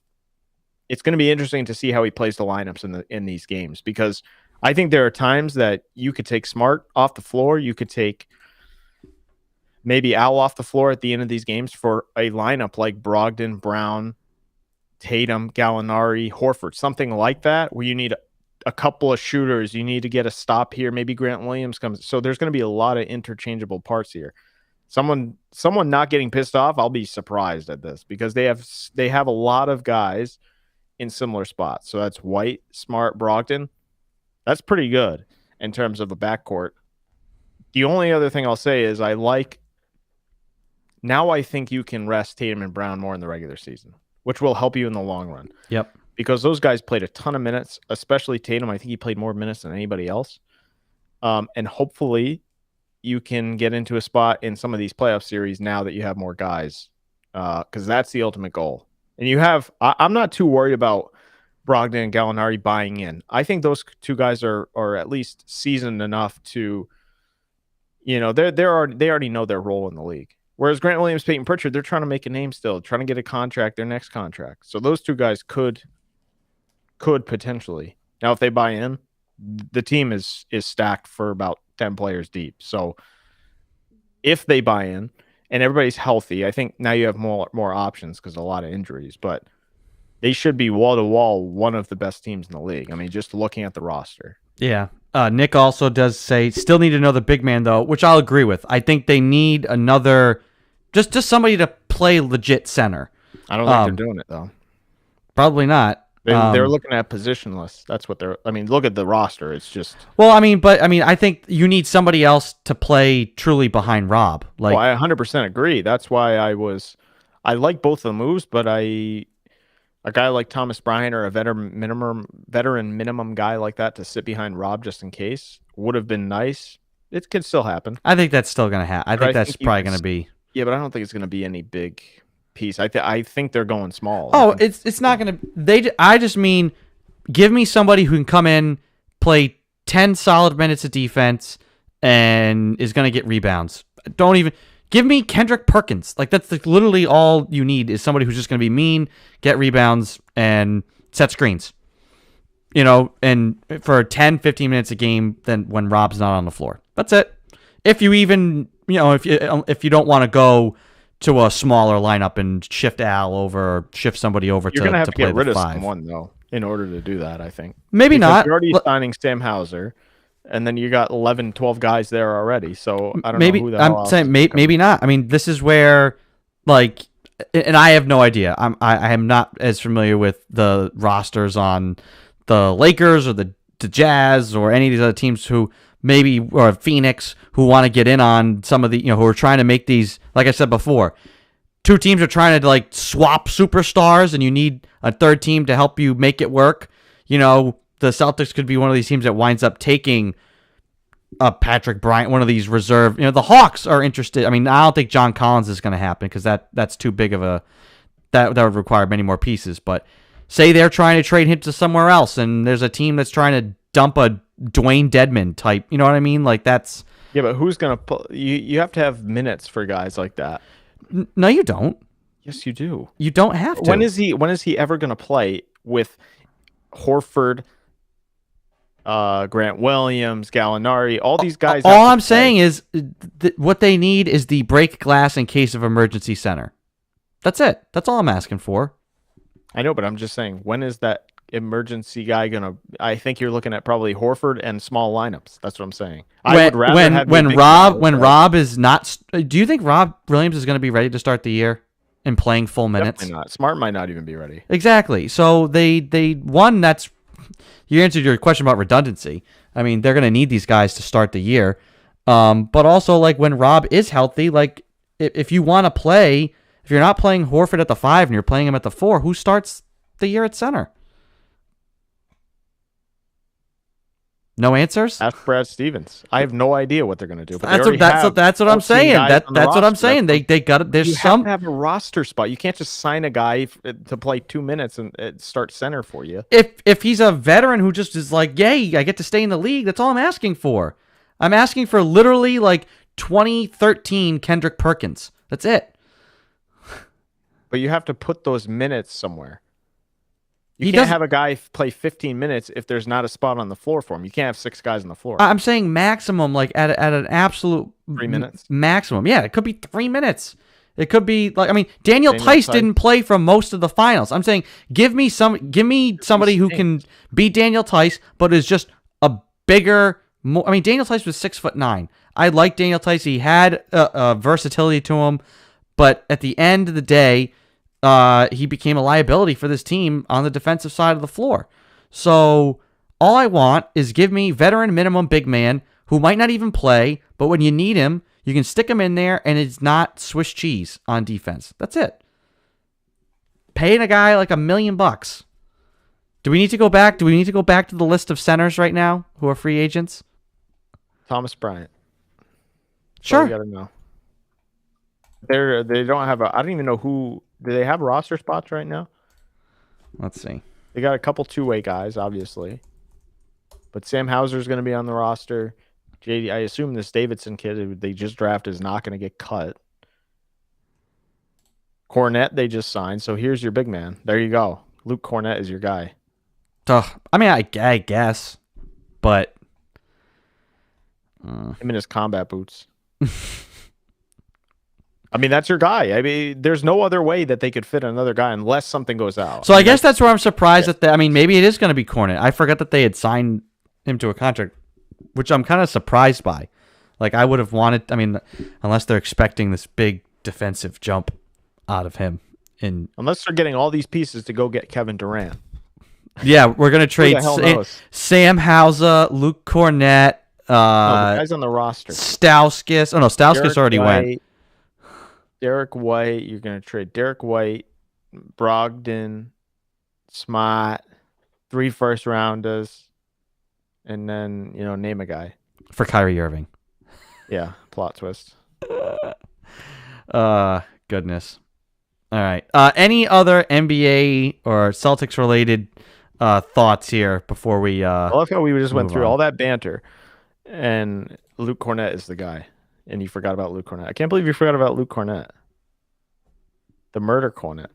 It's going to be interesting to see how he plays the lineups in these games, because I think there are times that you could take Smart off the floor. You could take maybe Al off the floor at the end of these games for a lineup like Brogdon, Brown, Tatum, Gallinari, Horford, something like that, where you need a couple of shooters. You need to get a stop here. Maybe Grant Williams comes. So there's going to be a lot of interchangeable parts here. Someone not getting pissed off, I'll be surprised at this, because they have a lot of guys in similar spots. So that's White, Smart, Brogdon. That's pretty good in terms of a backcourt. The only other thing I'll say is I think you can rest Tatum and Brown more in the regular season, which will help you in the long run. Yep. Because those guys played a ton of minutes, especially Tatum. I think he played more minutes than anybody else. And hopefully you can get into a spot in some of these playoff series now that you have more guys, because that's the ultimate goal. And you have, I'm not too worried about Brogdon and Gallinari buying in. I think those two guys are at least seasoned enough to, they already know their role in the league. Whereas Grant Williams, Peyton Pritchard, they're trying to make a name still, trying to get a contract, their next contract. So those two guys could potentially. Now, if they buy in, the team is stacked for about 10 players deep. So if they buy in and everybody's healthy, I think now you have more options because of a lot of injuries. But they should be wall-to-wall one of the best teams in the league. I mean, just looking at the roster. Yeah. Nick also does say, still need another big man, though, which I'll agree with. I think they need another, just somebody to play legit center. I don't think they're doing it, though. Probably not. They're looking at positionless. That's what they're. I mean, look at the roster. It's just. Well, I think you need somebody else to play truly behind Rob. Like, I 100% agree. That's why I like both of the moves, but a guy like Thomas Bryant or a veteran minimum guy like that to sit behind Rob just in case would have been nice. It could still happen. I think that's still gonna happen. I think that's probably gonna be. Yeah, but I don't think it's gonna be any big piece. I think they're going small. Oh, it's not gonna. I just mean, give me somebody who can come in, play 10 solid minutes of defense, and is gonna get rebounds. Don't even give me Kendrick Perkins. Like, that's literally all you need, is somebody who's just gonna be mean, get rebounds, and set screens. And for 10, 15 minutes a game, then when Rob's not on the floor, that's it. If you even, if you don't want to go to a smaller lineup and shift Al over or shift somebody over You're gonna have to play get rid of 5. someone, though, in order to do that, I think. Maybe because not. You're already signing Sam Hauser, and then you got 11, 12 guys there already. So I don't know who the hell else. I'm saying maybe not. I mean, this is where, like, and I have no idea. I am not as familiar with the rosters on the Lakers or the Jazz or any of these other teams who maybe, or Phoenix, who want to get in on some of the, who are trying to make these, like I said before, two teams are trying to like swap superstars and you need a third team to help you make it work. The Celtics could be one of these teams that winds up taking Patrick Bryant, one of these reserve, the Hawks are interested. I mean, I don't think John Collins is going to happen because that's too big of a, that would require many more pieces. But say they're trying to trade him to somewhere else and there's a team that's trying to dump a Dwayne Dedmon type, you know what I mean? Like, that's... Yeah, but who's going to... You have to have minutes for guys like that. No, you don't. Yes, you do. You don't have to. When is he ever going to play with Horford, Grant Williams, Gallinari, all these guys? All I'm saying is what they need is the break glass in case of emergency center. That's it. That's all I'm asking for. I know, but I'm just saying, when is that emergency guy gonna? I think you're looking at probably Horford and small lineups. That's what I'm saying. I would rather have when the big Rob guys, when right? Rob is not. Do you think Rob Williams is going to be ready to start the year and playing full minutes? Definitely not. Smart might not even be ready. Exactly. So they one that's you answered your question about redundancy. I mean, they're going to need these guys to start the year. But also like when Rob is healthy, like if you want to play, if you're not playing Horford at the 5 and you're playing him at the 4, who starts the year at center? No answers? Ask Brad Stevens. I have no idea what they're going to do. But That's what I'm saying. That's what I'm saying. They got it. There's you some. have to have a roster spot. You can't just sign a guy to play 2 minutes and start center for you. If he's a veteran who just is like, yay, I get to stay in the league. That's all I'm asking for. I'm asking for literally like 2013 Kendrick Perkins. That's it. But you have to put those minutes somewhere. You He can't doesn't- have a guy play 15 minutes if there's not a spot on the floor for him. You can't have 6 guys on the floor. I'm saying maximum, like at an absolute 3 minutes? maximum. Yeah, it could be 3 minutes. It could be like, I mean, Daniel Daniel Tice Theis. didn't play for most of the finals. I'm saying give me somebody who can beat Daniel Tice, but is just a bigger. I mean, Daniel Tice was 6'9". I like Daniel Tice. He had versatility to him, but at the end of the day, he became a liability for this team on the defensive side of the floor. So all I want is give me veteran minimum big man who might not even play, but when you need him, you can stick him in there and it's not Swiss cheese on defense. That's it. Paying a guy like $1 million. Do we need to go back? Do we need to go back to the list of centers right now who are free agents? Thomas Bryant. Sure. You got to know. They don't have I don't even know who. Do they have roster spots right now? Let's see. They got a couple two-way guys, obviously. But Sam Hauser's going to be on the roster. JD, I assume this Davidson kid who they just drafted is not going to get cut. Cornette they just signed, so here's your big man. There you go. Luke Cornette is your guy. I mean, I guess, but Him in his combat boots. I mean, that's your guy. I mean, there's no other way that they could fit another guy unless something goes out. so I guess that's where I'm surprised that I mean, maybe it is going to be Cornet. I forgot that they had signed him to a contract, which I'm kind of surprised by. Like I would have wanted. I mean, unless they're expecting this big defensive jump out of him. Unless they're getting all these pieces to go get Kevin Durant. Yeah, we're gonna trade the hell knows? Sam Hauser, Luke Cornette, No, the guys on the roster. Stauskas. Oh no, Stauskas Derek already White, went. Derek White. You're going to trade Derek White, Brogdon, Smart, 3 first rounders, and then, name a guy. For Kyrie Irving. Yeah, plot twist. Goodness. All right. Any other NBA or Celtics related thoughts here before we I love how we just went move through on. all that banter, and Luke Cornette is the guy, and you forgot about Luke Cornette. I can't believe you forgot about Luke Cornette. The murder Cornette.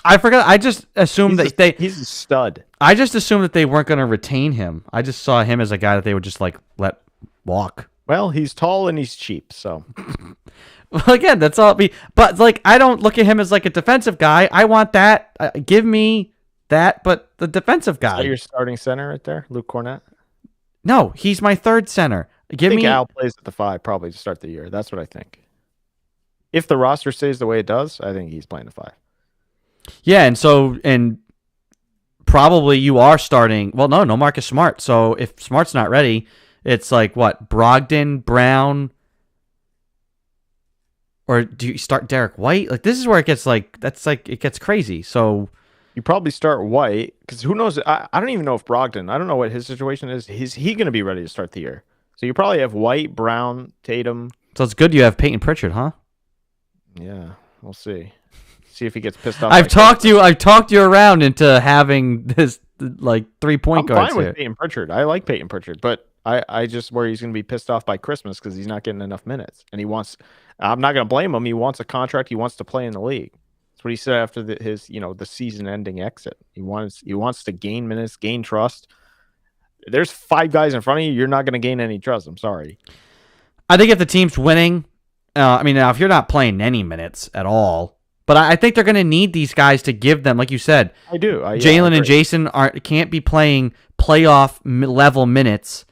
I forgot. I just assumed He's a stud. I just assumed that they weren't going to retain him. I just saw him as a guy that they would just like let walk. Well, he's tall and he's cheap, so Well, again, that's all. But like, I don't look at him as like a defensive guy. I want that. Give me that, but the defensive is that guy. your starting center right there, Luke Cornette. No, he's my third center. I Give think me. Al plays at the 5 probably to start the year. That's what I think. If the roster stays the way it does, I think he's playing the 5. Yeah, and probably you are starting. Well, no Marcus Smart. So if Smart's not ready, it's like what, Brogdon, Brown, or do you start Derek White? Like this is where it gets like it gets crazy. So You probably start White because who knows? I don't even know if Brogdon. I don't know what his situation is. Is he going to be ready to start the year? So you probably have White, Brown, Tatum. it's good you have Peyton Pritchard, huh? Yeah, we'll see. See if he gets pissed off. I've talked you around into having this like 3-point I'm guards fine here. with Peyton Pritchard. I like Peyton Pritchard, but I just worry he's going to be pissed off by Christmas because he's not getting enough minutes, and he wants. I'm not going to blame him. He wants a contract. He wants to play in the league. That's what he said after his the season-ending exit. He wants to gain minutes, gain trust. There's 5 guys in front of you. You're not going to gain any trust. I'm sorry. I think if the team's winning, I mean, now if you're not playing any minutes at all, But I think they're going to need these guys to give them, like you said, I do. Jalen and Jason can't be playing playoff level minutes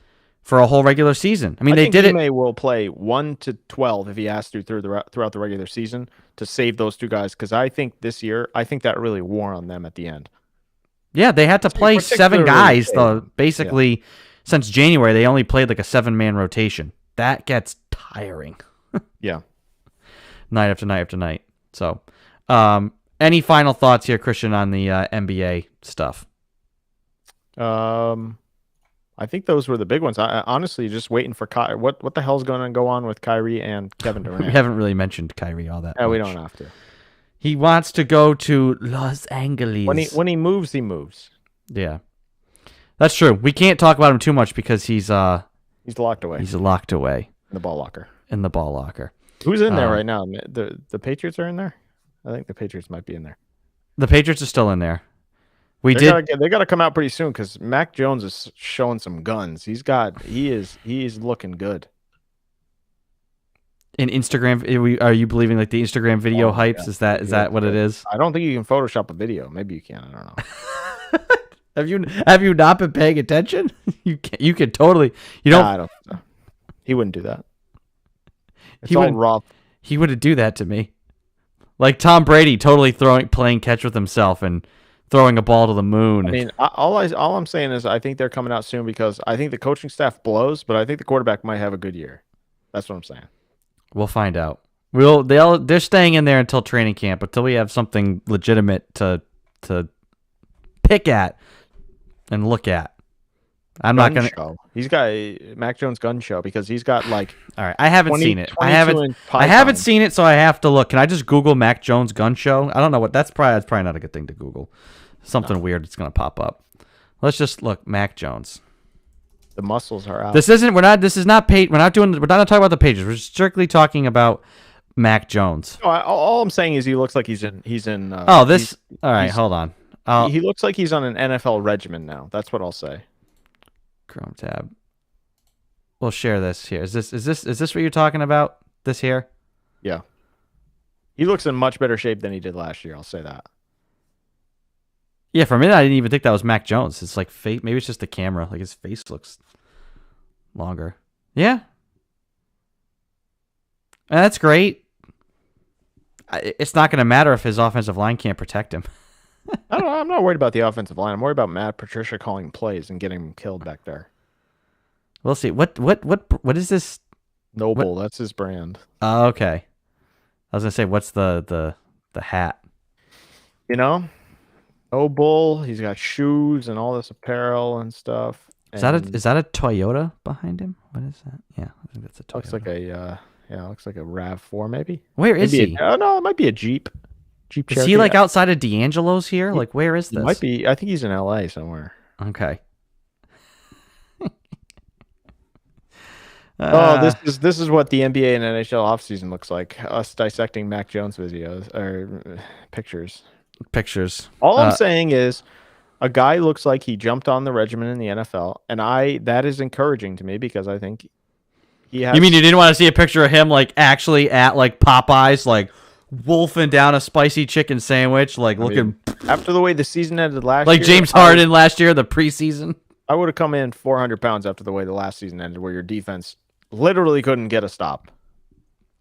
for a whole regular season. I mean, they did it. Ime will play 1 to 12 if he has to throughout the regular season to save those two guys. Because I think this year, that really wore on them at the end. Yeah, they had to play 7 guys though. Basically, since January, they only played like a 7-man rotation. That gets tiring. Yeah, night after night after night. So, any final thoughts here, Christian, on the NBA stuff? I think those were the big ones. I honestly just waiting for what the hell's going to go on with Kyrie and Kevin Durant. We haven't really mentioned Kyrie all that. Yeah, much. we don't have to. He wants to go to Los Angeles. When he moves, he moves. Yeah, that's true. We can't talk about him too much because he's locked away. He's locked away in the ball locker. In the ball locker. Who's in there right now? The Patriots are in there. I think the Patriots might be in there. The Patriots are still in there. They got to come out pretty soon because Mac Jones is showing some guns. He is looking good. In Instagram, are you believing like the Instagram video hypes? Yeah. Is that what it is? I don't think you can Photoshop a video. Maybe you can. I don't know. Have you not been paying attention? You could totally. You don't. I don't. He wouldn't do that. It's all raw. He wouldn't do that to me. Like Tom Brady, totally playing catch with himself and throwing a ball to the moon. I mean, all I'm saying is I think they're coming out soon because I think the coaching staff blows, but I think the quarterback might have a good year. That's what I'm saying. We'll find out. They're staying in there until training camp, until we have something legitimate to pick at and look at. I'm not gonna. Show. He's got a Mac Jones gun show because he's got like. All right, I haven't seen it. I haven't seen it, so I have to look. Can I just Google Mac Jones gun show? I don't know what that's probably not a good thing to Google. Something weird is gonna pop up. Let's just look Mac Jones. The muscles are out. We're not talking about the pages. We're strictly talking about Mac Jones. No, all I'm saying is he looks like he's in. All right, hold on. He looks like he's on an NFL regimen now. That's what I'll say. Chrome tab. We'll share this here. Is this what you're talking about? This here? Yeah. He looks in much better shape than he did last year. I'll say that. Yeah, for a minute I didn't even think that was Mac Jones. It's like maybe it's just the camera. Like his face looks longer. Yeah. And that's great. It's not going to matter if his offensive line can't protect him. I'm not worried about the offensive line. I'm worried about Matt Patricia calling plays and getting him killed back there. We'll see. What is this? Noble, that's his brand. Oh, okay. I was gonna say, what's the hat? You know, Noble. He's got shoes and all this apparel and stuff. Is that a Toyota behind him? What is that? Yeah, I think that's a Toyota. Looks like a RAV4 maybe. Where is he? No, it might be a Jeep. Is he like outside of D'Angelo's here? Like where is this? He might be. I think he's in LA somewhere. Okay. This is what the NBA and NHL offseason looks like. Us dissecting Mac Jones videos or pictures. All I'm saying is a guy looks like he jumped on the regimen in the NFL, and that is encouraging to me because I think he has. You mean you didn't want to see a picture of him like actually at like Popeyes, like wolfing down a spicy chicken sandwich, like looking after the way the season ended last year, like James Harden last year, the preseason. I would have come in 400 pounds after the way the last season ended, where your defense literally couldn't get a stop.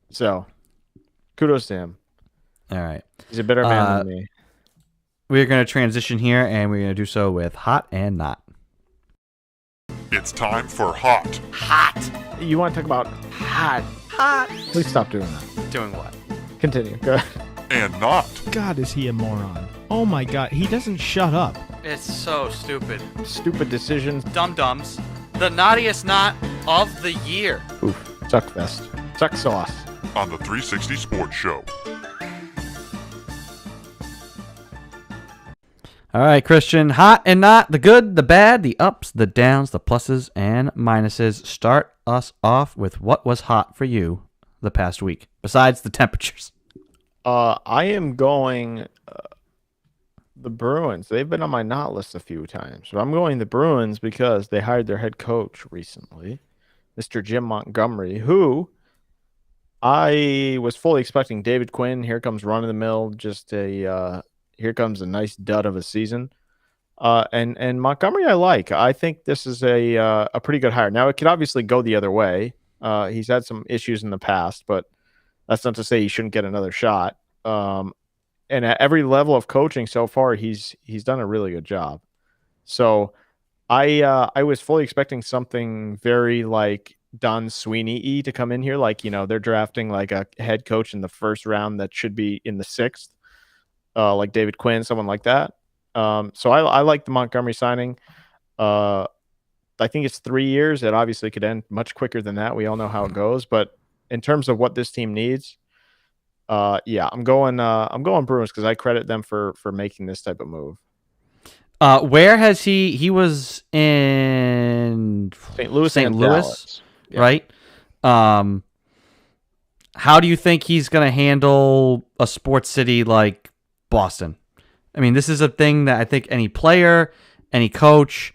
So, kudos to him. All right, he's a better man than me. We're going to transition here, and we're going to do so with Hot and Not. It's time for Hot. Hot. You want to talk about hot? Hot. Please stop doing that. Doing what? Continue. Go ahead. And not. God, is he a moron? Oh my God, he doesn't shut up. It's so stupid. Stupid decisions. Dum-dums. The naughtiest knot of the year. Oof. Suck fest. Suck sauce. On the 360 Sports Show. All right, Christian. Hot and not, the good, the bad, the ups, the downs, the pluses and minuses. Start us off with what was hot for you the past week, besides the temperatures. I am going the Bruins. They've been on my not list a few times, but I'm going the Bruins because they hired their head coach recently, Mr. Jim Montgomery, who I was fully expecting David Quinn. Here comes run of the mill, just here comes a nice dud of a season. And Montgomery, I like. I think this is a pretty good hire. Now it could obviously go the other way. He's had some issues in the past, but that's not to say he shouldn't get another shot. And at every level of coaching so far, he's done a really good job. So I was fully expecting something very like Don Sweeney to come in here, like they're drafting like a head coach in the first round that should be in the sixth, like David Quinn, someone like that. So I like the Montgomery signing. I think it's 3 years. It obviously could end much quicker than that. We all know how it goes, but in terms of what this team needs, yeah, I'm going Bruins because I credit them for making this type of move. Where has he was in St. Louis, St. and Louis, Dallas. Yeah. right? How do you think he's going to handle a sports city like Boston? I mean, this is a thing that I think any player, any coach,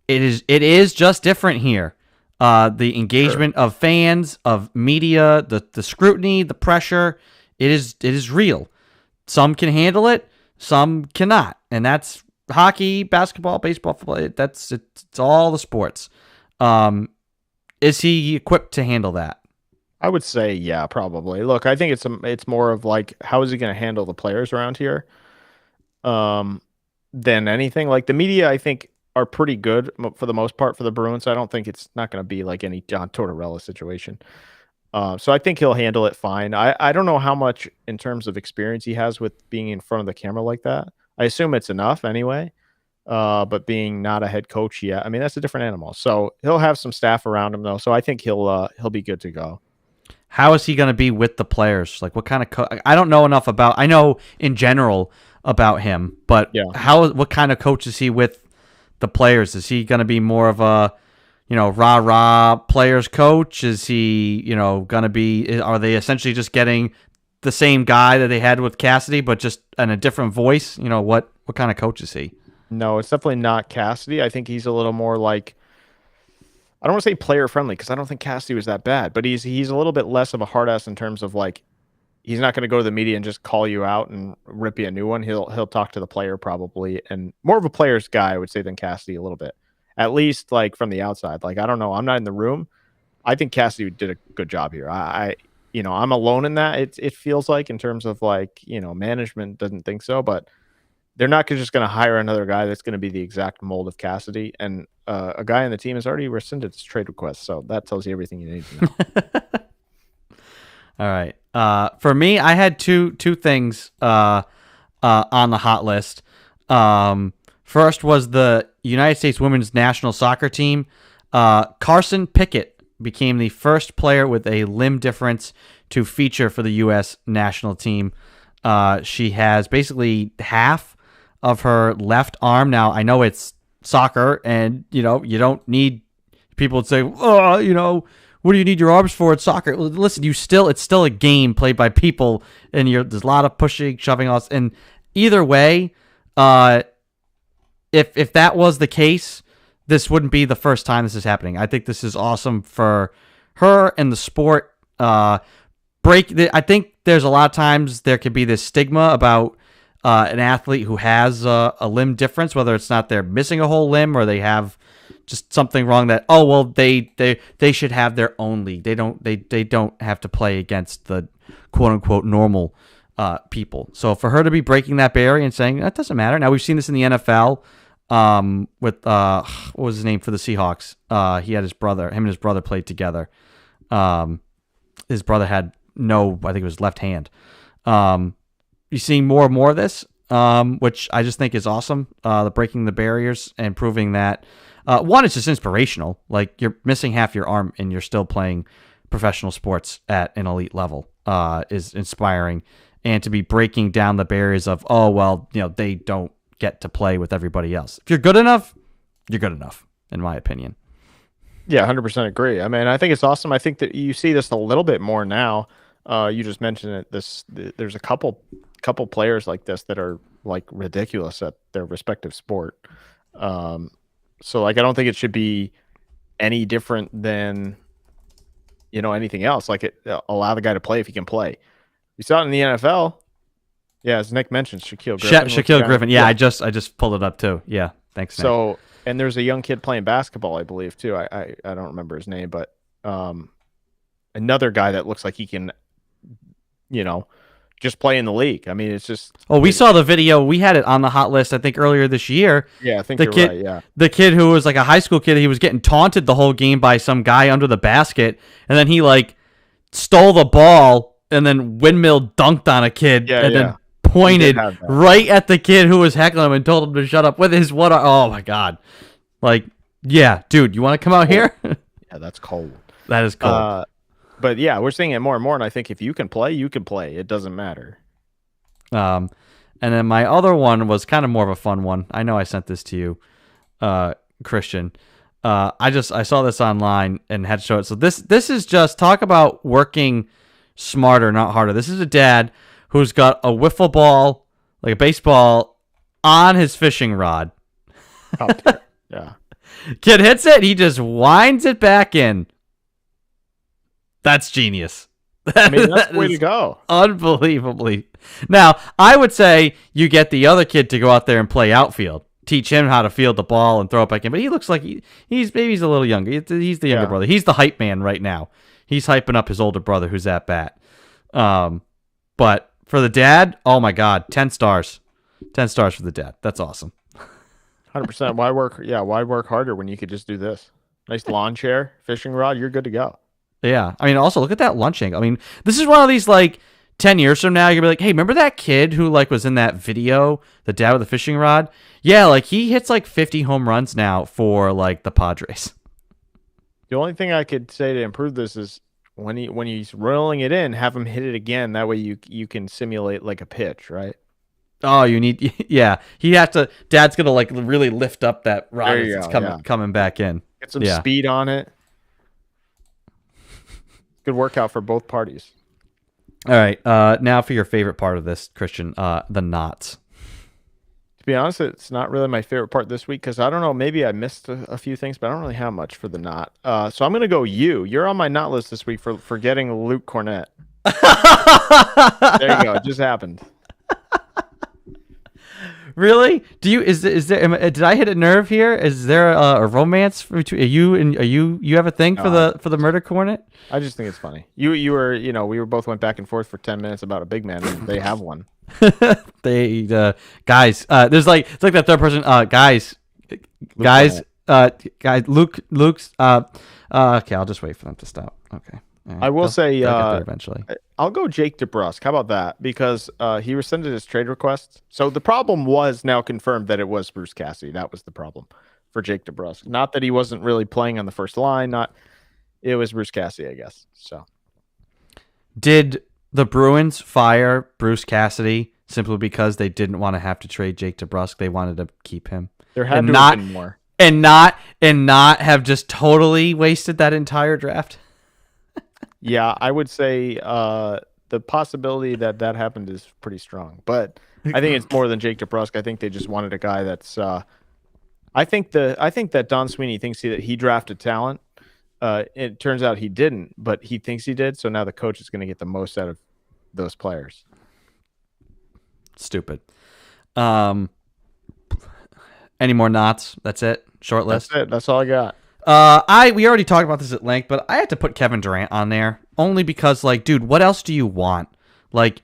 it is just different here. The engagement of fans, of media, the scrutiny, the pressure, it is real. Some can handle it, some cannot, and that's hockey, basketball, baseball, football. It's all the sports. Is he equipped to handle that? I would say, yeah, probably. Look, I think it's more of like, how is he going to handle the players around here, than anything. Like the media, I think are pretty good for the most part for the Bruins. I don't think it's not going to be like any John Tortorella situation. So I think he'll handle it fine. I don't know how much in terms of experience he has with being in front of the camera like that. I assume it's enough anyway. But being not a head coach yet, I mean, that's a different animal. So he'll have some staff around him though. So I think he'll be good to go. How is he going to be with the players? Like, what kind of I don't know enough about. I know in general about him, but Yeah. what kind of coach is he with the players? Is he going to be more of a rah players coach? Is he going to be? Are they essentially just getting the same guy that they had with Cassidy, but just in a different voice? What kind of coach is he? No, it's definitely not Cassidy. I think he's a little more like, I don't want to say player friendly because I don't think Cassidy was that bad, but he's a little bit less of a hard ass in terms of like, he's not going to go to the media and just call you out and rip you a new one. He'll talk to the player probably, and more of a player's guy, I would say, than Cassidy a little bit, at least like from the outside. Like, I don't know, I'm not in the room. I think Cassidy did a good job here. I'm alone in that. It feels like in terms of like, management doesn't think so, but they're not just going to hire another guy that's going to be the exact mold of Cassidy. And a guy on the team has already rescinded his trade request. So that tells you everything you need to know. All right. For me, I had two things on the hot list. First was the United States women's national soccer team. Carson Pickett became the first player with a limb difference to feature for the U.S. national team. She has basically half of her left arm. Now, I know it's soccer, and you don't need people to say, oh, what do you need your arms for? It's soccer. Listen, it's still a game played by people, and there's a lot of pushing, shoving, us. And either way, if that was the case, this wouldn't be the first time this is happening. I think this is awesome for her and the sport. I think there's a lot of times there could be this stigma about an athlete who has a limb difference, whether it's not they're missing a whole limb or they have just something wrong that, oh, well, they should have their own league. They don't have to play against the quote unquote normal people. So for her to be breaking that barrier and saying that doesn't matter. Now we've seen this in the NFL with what was his name for the Seahawks? He had his brother. Him and his brother played together. His brother had I think it was left hand. You're seeing more and more of this, which I just think is awesome. The breaking the barriers and proving that one, it's just inspirational. Like, you're missing half your arm and you're still playing professional sports at an elite level is inspiring. And to be breaking down the barriers of, oh, well, they don't get to play with everybody else. If you're good enough, you're good enough, in my opinion. Yeah, 100% agree. I mean, I think it's awesome. I think that you see this a little bit more now. You just mentioned it. There's a couple players like this that are like ridiculous at their respective sport. So like, I don't think it should be any different than anything else. Like allow the guy to play if he can play. You saw it in the NFL. Yeah, as Nick mentioned, Shaquille Griffin. Shaquille Griffin. Yeah, I just pulled it up too. Yeah, thanks, Nick. So, and there's a young kid playing basketball, I believe, too. I don't remember his name, but another guy that looks like he can, just play in the league. I mean, it's just. Oh, we saw the video. We had it on the hot list, I think, earlier this year. Yeah, I think you're right. Yeah, the kid who was like a high school kid, he was getting taunted the whole game by some guy under the basket, and then he like stole the ball and then windmill dunked on a kid, then pointed right at the kid who was heckling him and told him to shut up with his what? Oh my god! Like, yeah, dude, you want to come out here? Yeah, that's cold. That is cold. But yeah, we're seeing it more and more, and I think if you can play, you can play. It doesn't matter. And then my other one was kind of more of a fun one. I know I sent this to you, Christian. I saw this online and had to show it. So this is just talk about working smarter, not harder. This is a dad who's got a wiffle ball, like a baseball, on his fishing rod. Yeah. Kid hits it, he just winds it back in. That's genius. I mean, that's the way to go. Unbelievably. Now, I would say you get the other kid to go out there and play outfield. Teach him how to field the ball and throw it back in. But he looks like he's a little younger. He's the younger brother. He's the hype man right now. He's hyping up his older brother who's at bat. But for the dad, oh my God, 10 stars. 10 stars for the dad. That's awesome. 100%. Why work harder when you could just do this? Nice lawn chair, fishing rod, you're good to go. Yeah. I mean, also look at that lunch angle. I mean, this is one of these like 10 years from now, you're gonna be like, hey, remember that kid who like was in that video, the dad with the fishing rod? Yeah, like he hits like 50 home runs now for like the Padres. The only thing I could say to improve this is when he's rolling it in, have him hit it again. That way you can simulate like a pitch, right? Oh, you need, yeah. He has to. Dad's gonna like really lift up that rod as it's coming back in. Get some speed on it. Good workout for both parties. All right, now for your favorite part of this, Christian, the knots. To be honest, it's not really my favorite part this week because I don't know, maybe I missed a few things, but I don't really have much for the knot. So I'm gonna go you. You're on my knot list this week for forgetting Luke Cornett. There you go. It just happened. Really? Is there? Did I hit a nerve here? Is there a romance between you and you have a thing for the murder cornet? I just think it's funny. You were we both went back and forth for 10 minutes about a big man, and they have one. Guys, there's like it's like that third person. Guys, Luke's. Okay, I'll just wait for them to stop. Okay. Right. I will say, eventually. I'll go Jake DeBrusk. How about that? Because he rescinded his trade request. So the problem was now confirmed that it was Bruce Cassidy. That was the problem for Jake DeBrusk. Not that he wasn't really playing on the first line. It was Bruce Cassidy, I guess. So, did the Bruins fire Bruce Cassidy simply because they didn't want to have to trade Jake DeBrusk? They wanted to keep him. There had to have been more. And not have just totally wasted that entire draft. Yeah, I would say the possibility that happened is pretty strong. But I think it's more than Jake DeBrusk. I think they just wanted a guy that's. I think that Don Sweeney thinks that he drafted talent. It turns out he didn't, but he thinks he did. So now the coach is going to get the most out of those players. Stupid. Any more knots? That's it. Short list. That's it. That's all I got. We already talked about this at length, but I had to put Kevin Durant on there only because, like, dude, what else do you want? Like,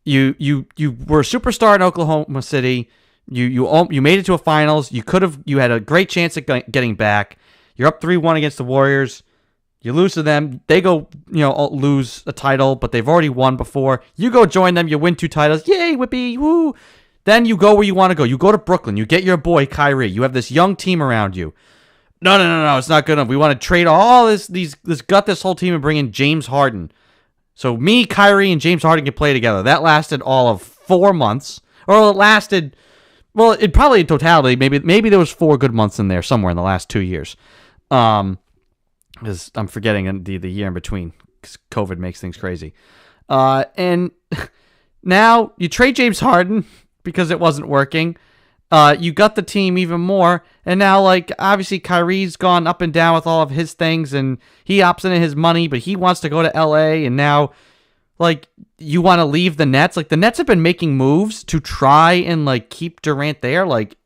you were a superstar in Oklahoma City. You made it to a finals. You had a great chance at getting back. You're up 3-1 against the Warriors. You lose to them. They go, lose a title, but they've already won before. You go join them. You win 2 titles. Yay, whippy, woo! Then you go where you want to go. You go to Brooklyn. You get your boy Kyrie. You have this young team around you. No, it's not good enough. We want to trade all this whole team and bring in James Harden. So me, Kyrie, and James Harden can play together. That lasted all of 4 months. Or it lasted, well, it probably in totality, maybe there was 4 good months in there somewhere in the last 2 years. Because I'm forgetting the year in between because COVID makes things crazy. And now you trade James Harden because it wasn't working. you got the team even more. And now, like, obviously Kyrie's gone up and down with all of his things, and he opts into his money, but he wants to go to LA, and now, like, you want to leave the Nets. Like, the Nets have been making moves to try and, like, keep Durant there, like,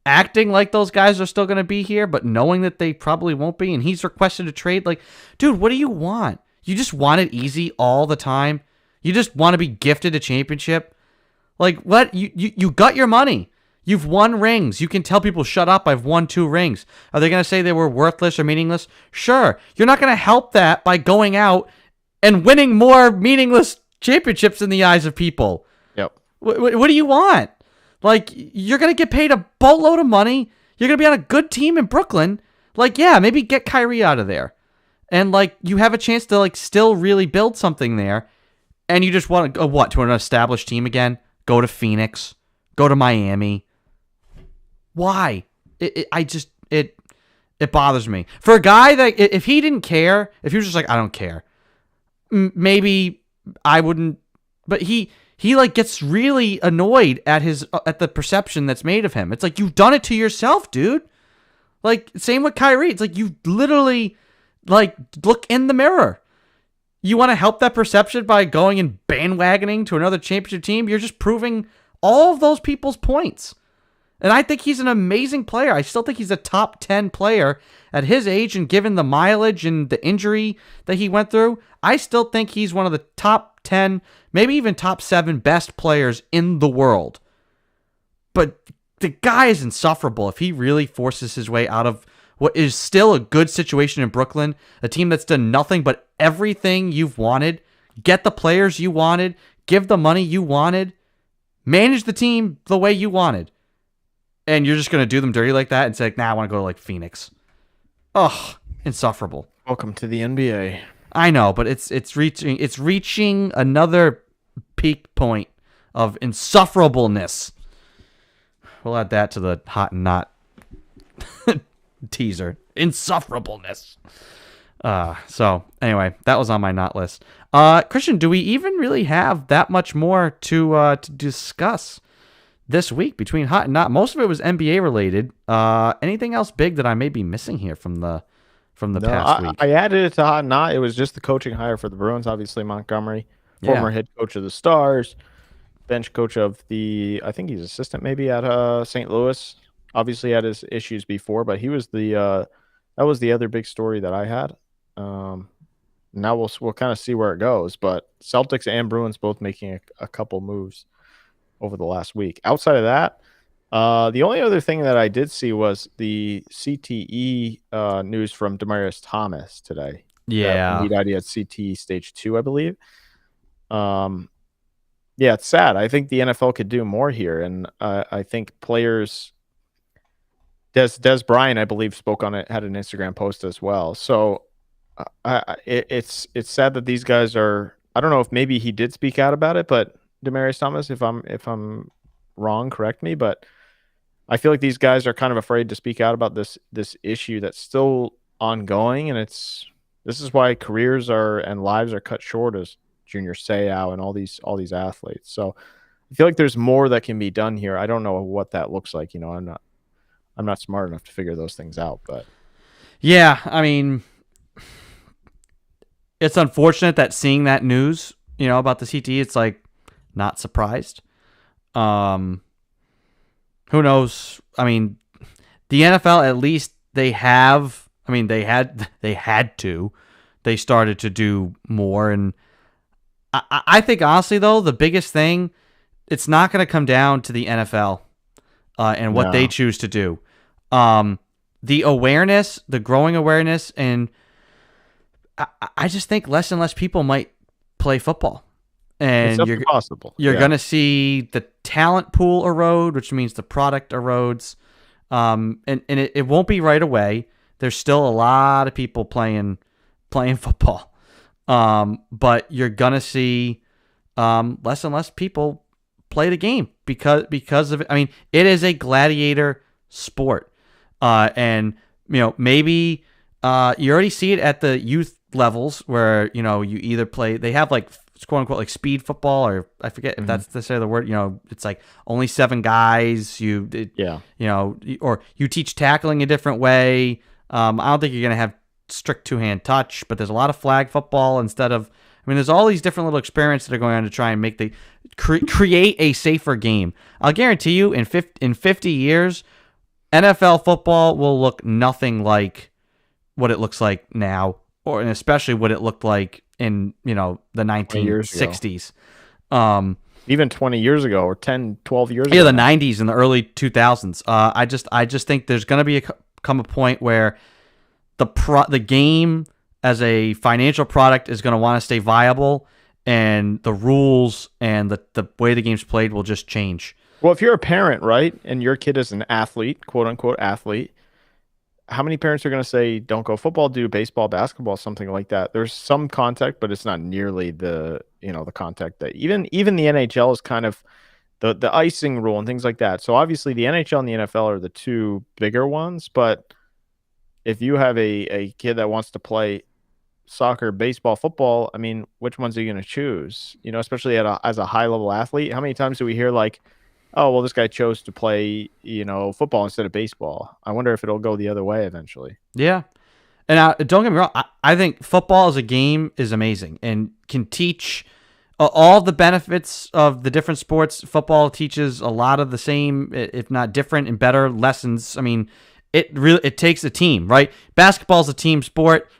acting like those guys are still going to be here, but knowing that they probably won't be, and he's requested a trade. Like, dude, what do you want? You just want it easy all the time? You just want to be gifted a championship? Like, what? You got your money. You've won rings. You can tell people, shut up, I've won 2 rings. Are they going to say they were worthless or meaningless? Sure. You're not going to help that by going out and winning more meaningless championships in the eyes of people. Yep. What do you want? Like, you're going to get paid a boatload of money. You're going to be on a good team in Brooklyn. Like, yeah, maybe get Kyrie out of there. And, like, you have a chance to, like, still really build something there. And you just want to go, what, to an established team again? Go to Phoenix. Go to Miami. Why? It bothers me. For a guy that, if he didn't care, if he was just like, I don't care, maybe I wouldn't, but he like gets really annoyed at the perception that's made of him. It's like, you've done it to yourself, dude. Like, same with Kyrie. It's like, you literally, like, look in the mirror. You want to help that perception by going and bandwagoning to another championship team? You're just proving all of those people's points. And I think he's an amazing player. I still think he's a top 10 player at his age, and given the mileage and the injury that he went through, I still think he's one of the top 10, maybe even top 7 best players in the world. But the guy is insufferable if he really forces his way out of what is still a good situation in Brooklyn, a team that's done nothing but everything you've wanted, get the players you wanted, give the money you wanted, manage the team the way you wanted. And you're just going to do them dirty like that and say, nah, I want to go to, like, Phoenix. Ugh, insufferable. Welcome to the NBA. I know, but it's reaching another peak point of insufferableness. We'll add that to the hot and not teaser. Insufferableness. So anyway, that was on my not list. Christian, do we even really have that much more to discuss this week between hot and not? Most of it was NBA related. Anything else big that I may be missing here from the past week? I added it to hot and not. It was just the coaching hire for the Bruins. Obviously, Montgomery, former head coach of the Stars, bench coach of I think he's assistant maybe at St. Louis. Obviously had his issues before, but he was that was the other big story that I had. Now we'll kind of see where it goes, but Celtics and Bruins both making a couple moves over the last week. Outside of that, the only other thing that I did see was the CTE news from Demaryius Thomas today. Yeah. He had CTE stage 2, I believe. Yeah, it's sad. I think the NFL could do more here, and I think players. Des Bryant, I believe, spoke on it, had an Instagram post as well. So it's sad that these guys are. I don't know if maybe he did speak out about it, but Demaryius Thomas, if I'm wrong, correct me. But I feel like these guys are kind of afraid to speak out about this issue that's still ongoing, and this is why careers and lives are cut short, as Junior Seau and all these athletes. So I feel like there's more that can be done here. I don't know what that looks like. I'm not smart enough to figure those things out, but yeah, I mean, it's unfortunate that seeing that news, about the CTE, it's like not surprised. Who knows? I mean, the NFL, at least they have. I mean, they had to. They started to do more, and I think honestly, though, the biggest thing, it's not going to come down to the NFL. And what they choose to do. The awareness, the growing awareness, and I just think less and less people might play football. And you're going to see the talent pool erode, which means the product erodes. And it won't be right away. There's still a lot of people playing football. But you're going to see less and less people play the game because of it. I mean, it is a gladiator sport. And maybe you already see it at the youth levels where, you know, you either play, they have like quote unquote like speed football, or I forget if that's to say the word, you know, it's like only 7 guys, you know, or you teach tackling a different way. I don't think you're going to have strict 2-hand touch, but there's a lot of flag football instead of, I mean, there's all these different little experiments that are going on to try and make the create a safer game. I'll guarantee you in 50 years, NFL football will look nothing like what it looks like now, and especially what it looked like in, you know, the 1960s. Even 20 years ago or 10, 12 years ago. Yeah, the 90s and the early 2000s. I just think there's going to come a point where the game as a financial product is going to want to stay viable, and the rules and the way the game's played will just change. Well, if you're a parent, right, and your kid is an athlete, quote unquote athlete, how many parents are going to say, don't go football, do baseball, basketball, something like that? There's some contact, but it's not nearly the contact that even the NHL is kind of the icing rule and things like that. So obviously the NHL and the NFL are the two bigger ones, but if you have a kid that wants to play soccer, baseball, football, I mean, which ones are you going to choose? You know, especially as a high level athlete, how many times do we hear like, oh, well, this guy chose to play, you know, football instead of baseball? I wonder if it'll go the other way eventually. Yeah. And don't get me wrong, I think football as a game is amazing and can teach all the benefits of the different sports. Football teaches a lot of the same, if not different and better lessons. I mean, it takes a team, right? Basketball is a team sport.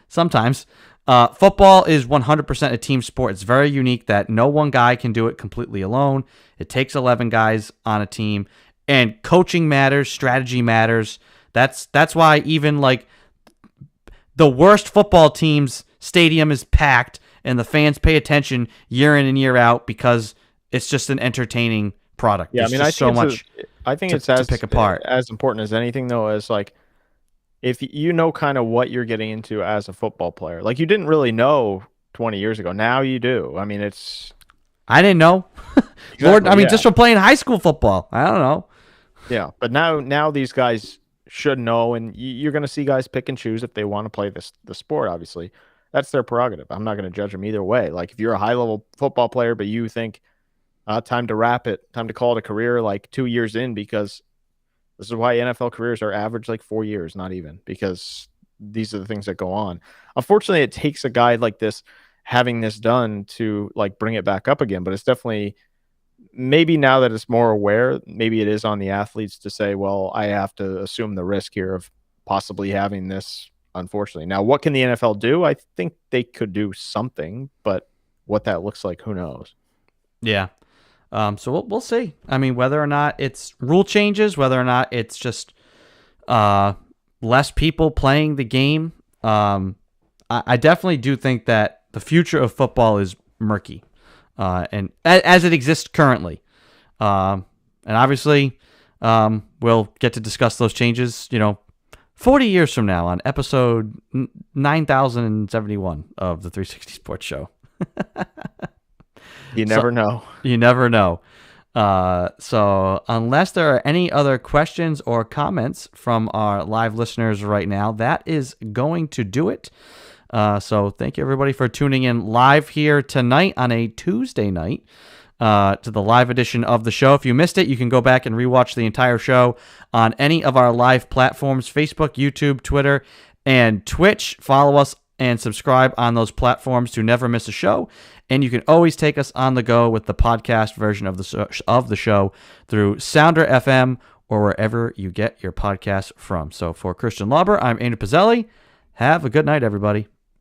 Sometimes. Football is 100% a team sport. It's very unique that no one guy can do it completely alone. It takes 11 guys on a team, and coaching matters, strategy matters. That's why even like the worst football team's stadium is packed and the fans pay attention year in and year out because it's just an entertaining product. Yeah, There's just so much I think it's to pick apart. As important as anything, though, as like, if you know kind of what you're getting into as a football player, like you didn't really know 20 years ago. Now you do. I mean, I didn't know. Exactly, Lord, I mean, yeah. just from playing high school football. I don't know. Yeah, but now these guys should know, and you're going to see guys pick and choose if they want to play the sport. Obviously, that's their prerogative. I'm not going to judge them either way. Like if you're a high level football player, but you think time to wrap it, time to call it a career, like 2 years in, because this is why NFL careers are average like 4 years, not even, because these are the things that go on. Unfortunately, it takes a guy like this having this done to like bring it back up again. But it's definitely, maybe now that it's more aware, maybe it is on the athletes to say, well, I have to assume the risk here of possibly having this, unfortunately. Now, what can the NFL do? I think they could do something, but what that looks like, who knows? Yeah. So we'll see. I mean, whether or not it's rule changes, whether or not it's just less people playing the game. I definitely do think that the future of football is murky, and as it exists currently. And obviously, we'll get to discuss those changes, 40 years from now on episode 9071 of the 360 Sports Show. You never know. You never know. So unless there are any other questions or comments from our live listeners right now, that is going to do it. So thank you, everybody, for tuning in live here tonight on a Tuesday night to the live edition of the show. If you missed it, you can go back and rewatch the entire show on any of our live platforms, Facebook, YouTube, Twitter, and Twitch. Follow us and subscribe on those platforms to never miss a show. And you can always take us on the go with the podcast version of the show through Sounder FM or wherever you get your podcasts from. So for Christian Lauber, I'm Andrew Pizzelli. Have a good night, everybody.